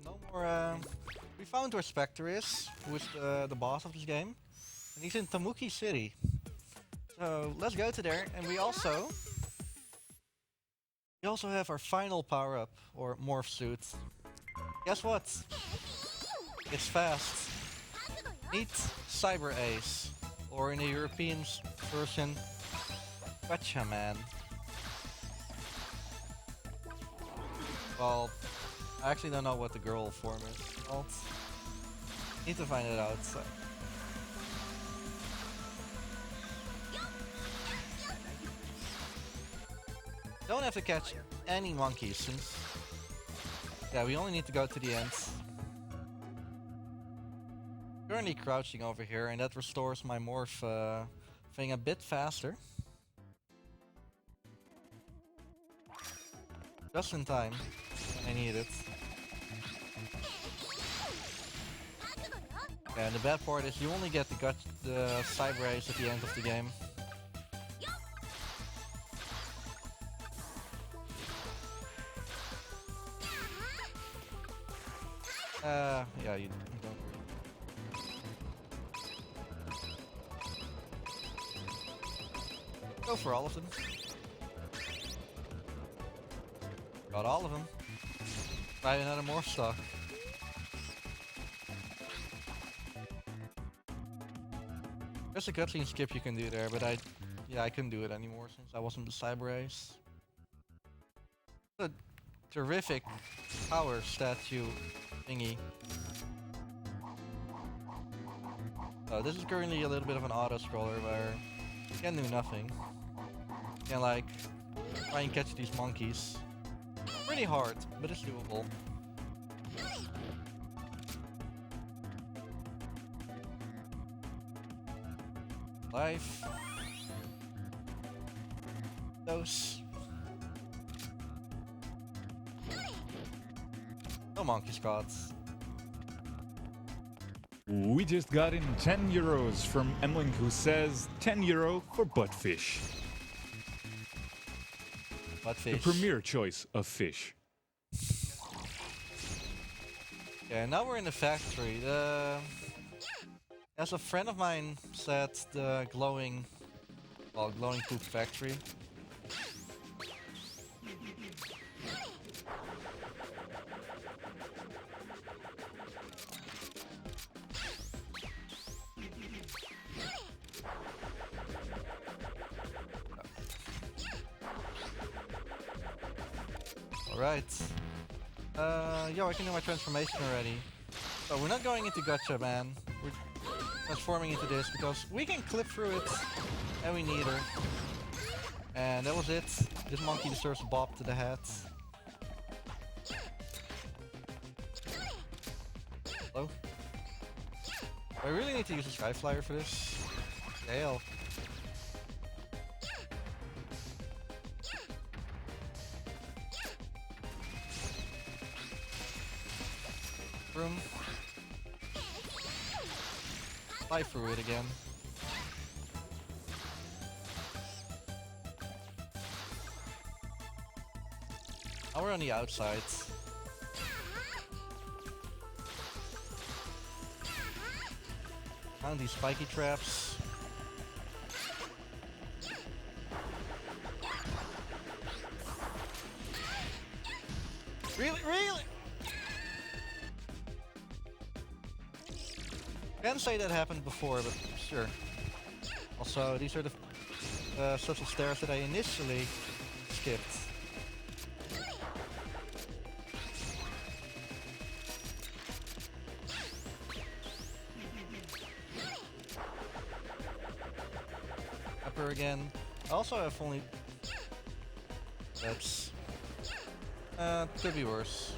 no more. We found where Spectre is, who is the boss of this game, and he's in Tamuki City. So let's go to there, and we also have our final power-up or morph suit. Guess what? It's fast. Meet Cyber Ace, or in the European version, Gotcha Man. Well, I actually don't know what the girl form is called. Need to find it out. So. Don't have to catch any monkeys since... Yeah, we only need to go to the end. Currently crouching over here, and that restores my morph thing a bit faster. Just in time, when I need it. Yeah, and the bad part is you only get the Cyber Ace at the end of the game. Yeah, you don't really. Go for all of them. Got all of them. Buy another morph stock. There's a cutscene skip you can do there, but I couldn't do it anymore since I wasn't the Cyber Ace. A terrific power statue thingy. This is currently a little bit of an auto-scroller where you can do nothing. You can like try and catch these monkeys. Pretty hard, but it's doable. Life. Those. No monkey squads. We just got in 10 euros from Emling, who says 10 euro for buttfish. Buttfish. The premier choice of fish. Yeah, now we're in the factory. As a friend of mine said, the glowing poop factory. Alright. Yo, I can do my transformation already. So we're not going into Gotcha Man. We're transforming into this because we can clip through it and we need her. And that was it. This monkey deserves a bop to the head. Hello? I really need to use a Sky Flyer for this. Hell. Room. Fly through it again. Now we're on the outside. Found these spiky traps. Really? Really? Can't say that happened before, but sure. Also, these are the social stairs that I initially skipped. water again. I also have only... That's... could be worse.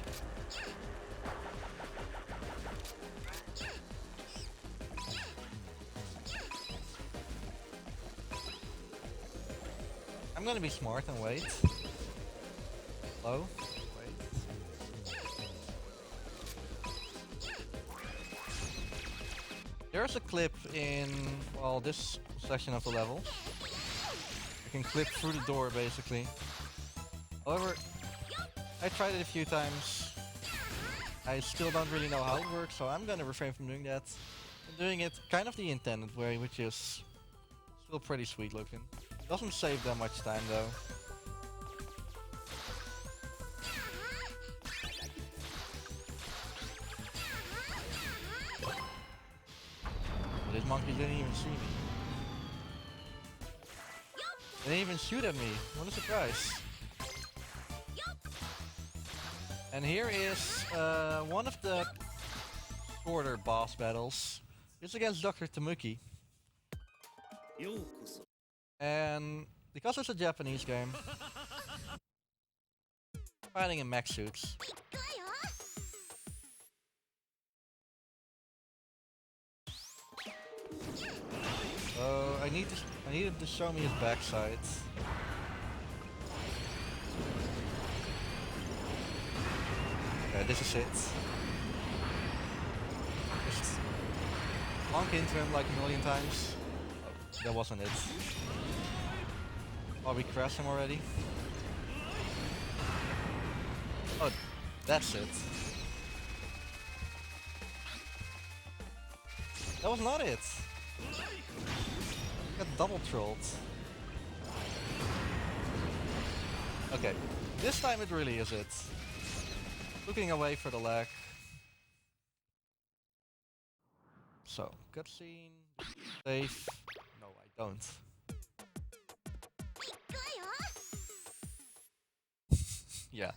I'm gonna be smart and wait. Low. Wait. There's a clip in, well, this section of the level. You can clip through the door, basically. However, I tried it a few times. I still don't really know how it works, so I'm gonna refrain from doing that. I'm doing it kind of the intended way, which is still pretty sweet looking. Doesn't save that much time though. But this monkey didn't even see me. They didn't even shoot at me. What a surprise. And here is one of the shorter boss battles. It's against Dr. Tamuki. And because it's a Japanese game, fighting in mech suits. So I needed to show me his backside. Okay, this is it. Just plonk into him like a million times. Oh, that wasn't it. Oh, we crashed him already? Oh, that's it. That was not it. Got double trolled. Okay, this time it really is it. Looking away for the lag. So, cutscene, save. No, I don't. Yeah.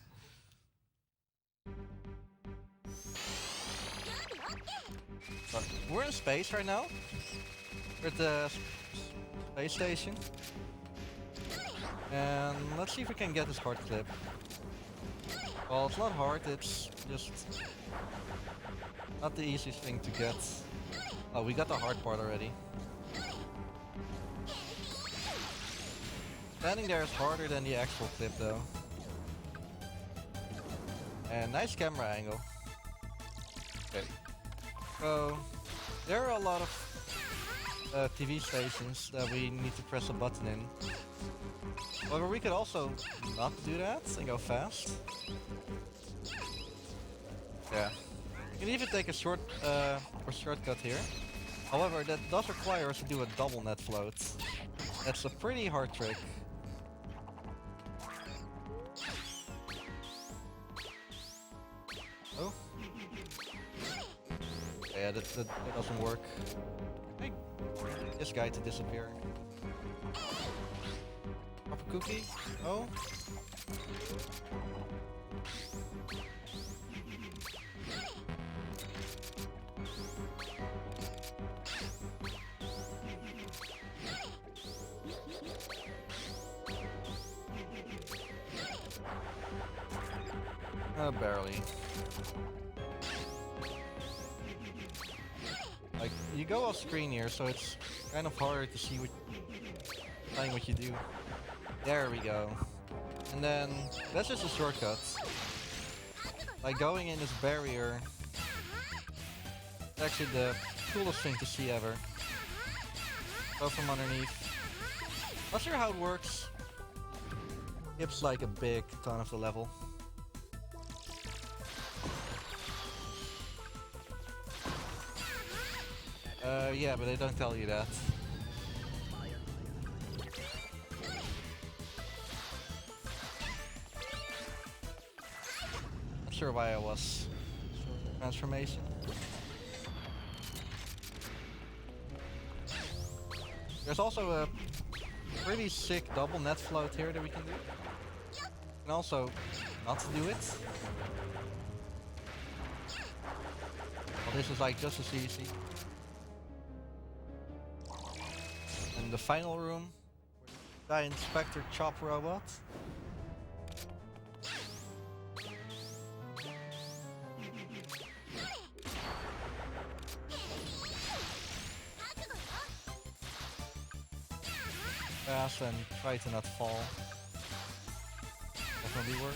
So, we're in space right now. We're at the space station. And let's see if we can get this hard clip. Well, it's not hard, it's just not the easiest thing to get. Oh, we got the hard part already. Standing there is harder than the actual clip though. And nice camera angle. Okay. So, there are a lot of TV stations that we need to press a button in. However, we could also not do that and go fast. Yeah. You can even take a shortcut here. However, that does require us to do a double net float. That's a pretty hard trick. Oh. Yeah, that doesn't work. I need this guy to disappear. Drop a cookie? Oh. Barely. Like, you go off screen here, so it's kind of hard to see what you do. There we go. And then, that's just a shortcut. Like, going in this barrier is actually the coolest thing to see ever. Go from underneath. Not sure how it works. Skips like a big ton of the level. Yeah, but they don't tell you that. Not sure why I was transformation. There's also a pretty sick double net float here that we can do. And also not to do it. Well, this is like just as easy. And the final room, giant specter chop robot. Fast and try to not fall. Definitely work.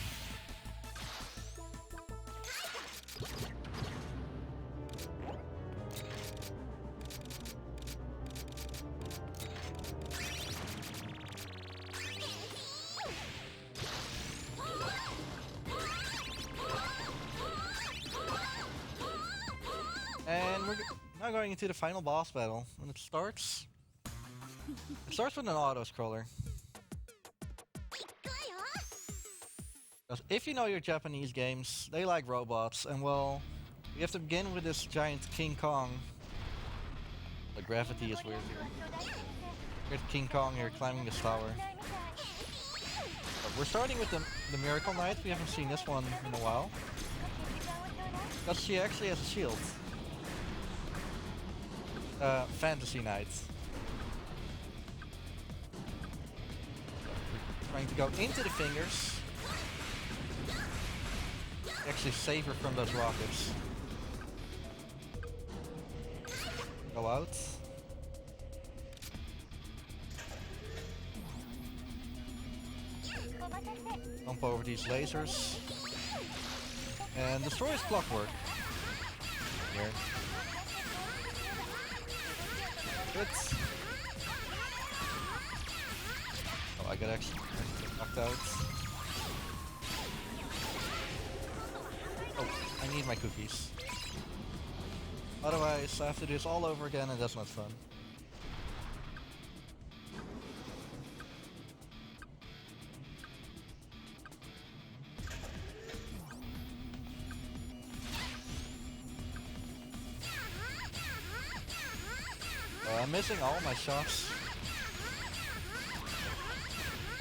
And we're now going into the final boss battle. When it starts with an auto-scroller. Because if you know your Japanese games, they like robots, and well, we have to begin with this giant King Kong. The gravity is weird here. Here's King Kong here climbing this tower. But we're starting with the Miracle Knight. We haven't seen this one in a while. Because she actually has a shield. Fantasy Knight. Trying to go into the fingers. Actually save her from those rockets. Go out. Jump over these lasers. And destroy his clockwork. Here. Good. Oh, I got actually knocked out. Oh, I need my cookies. Otherwise, I have to do this all over again, and that's not fun. I'm missing all my shots.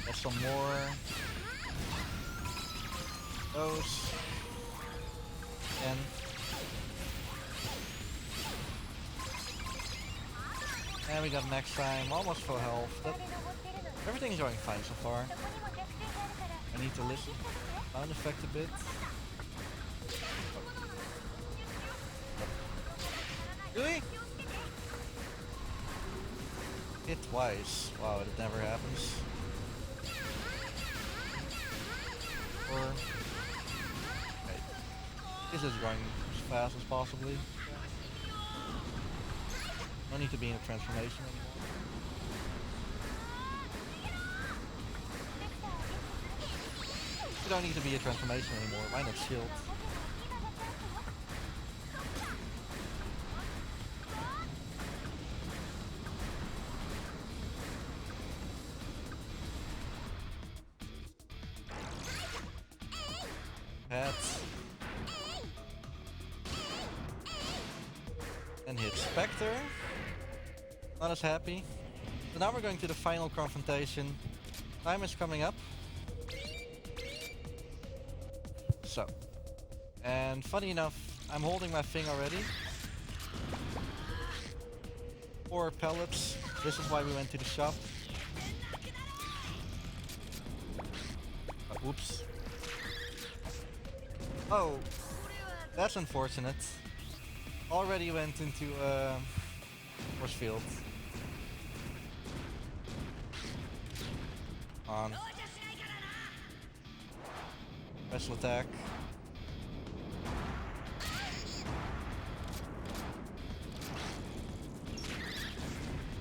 Get some more. Those. And we got next time, almost full health. Everything's going fine so far. I need to listen to the sound effect a bit. Really? Hit twice. Wow, it never happens. Or okay. This is going as fast as possibly. No need to be in a transformation anymore. You don't need to be a transformation anymore. Why not shield? Hats. And hit Spectre. Not as happy. So now we're going to the final confrontation. Time is coming up. So. And funny enough, I'm holding my thing already. 4 pellets. This is why we went to the shop. Whoops. Oh, that's unfortunate. Already went into force field. On. Special attack.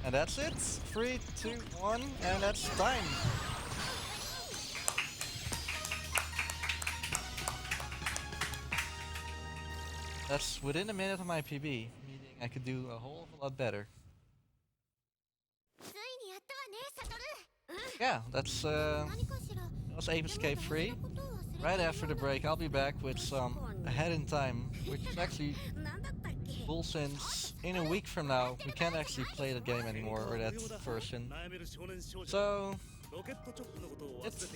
And that's it. 3, 2, 1, and that's time. That's within a minute of my PB, meaning I could do a whole lot better. Yeah, that's was Ape Escape 3. Right after the break, I'll be back with some Ahead in Time, which is actually cool since in a week from now we can't actually play the game anymore, or that version. So, it's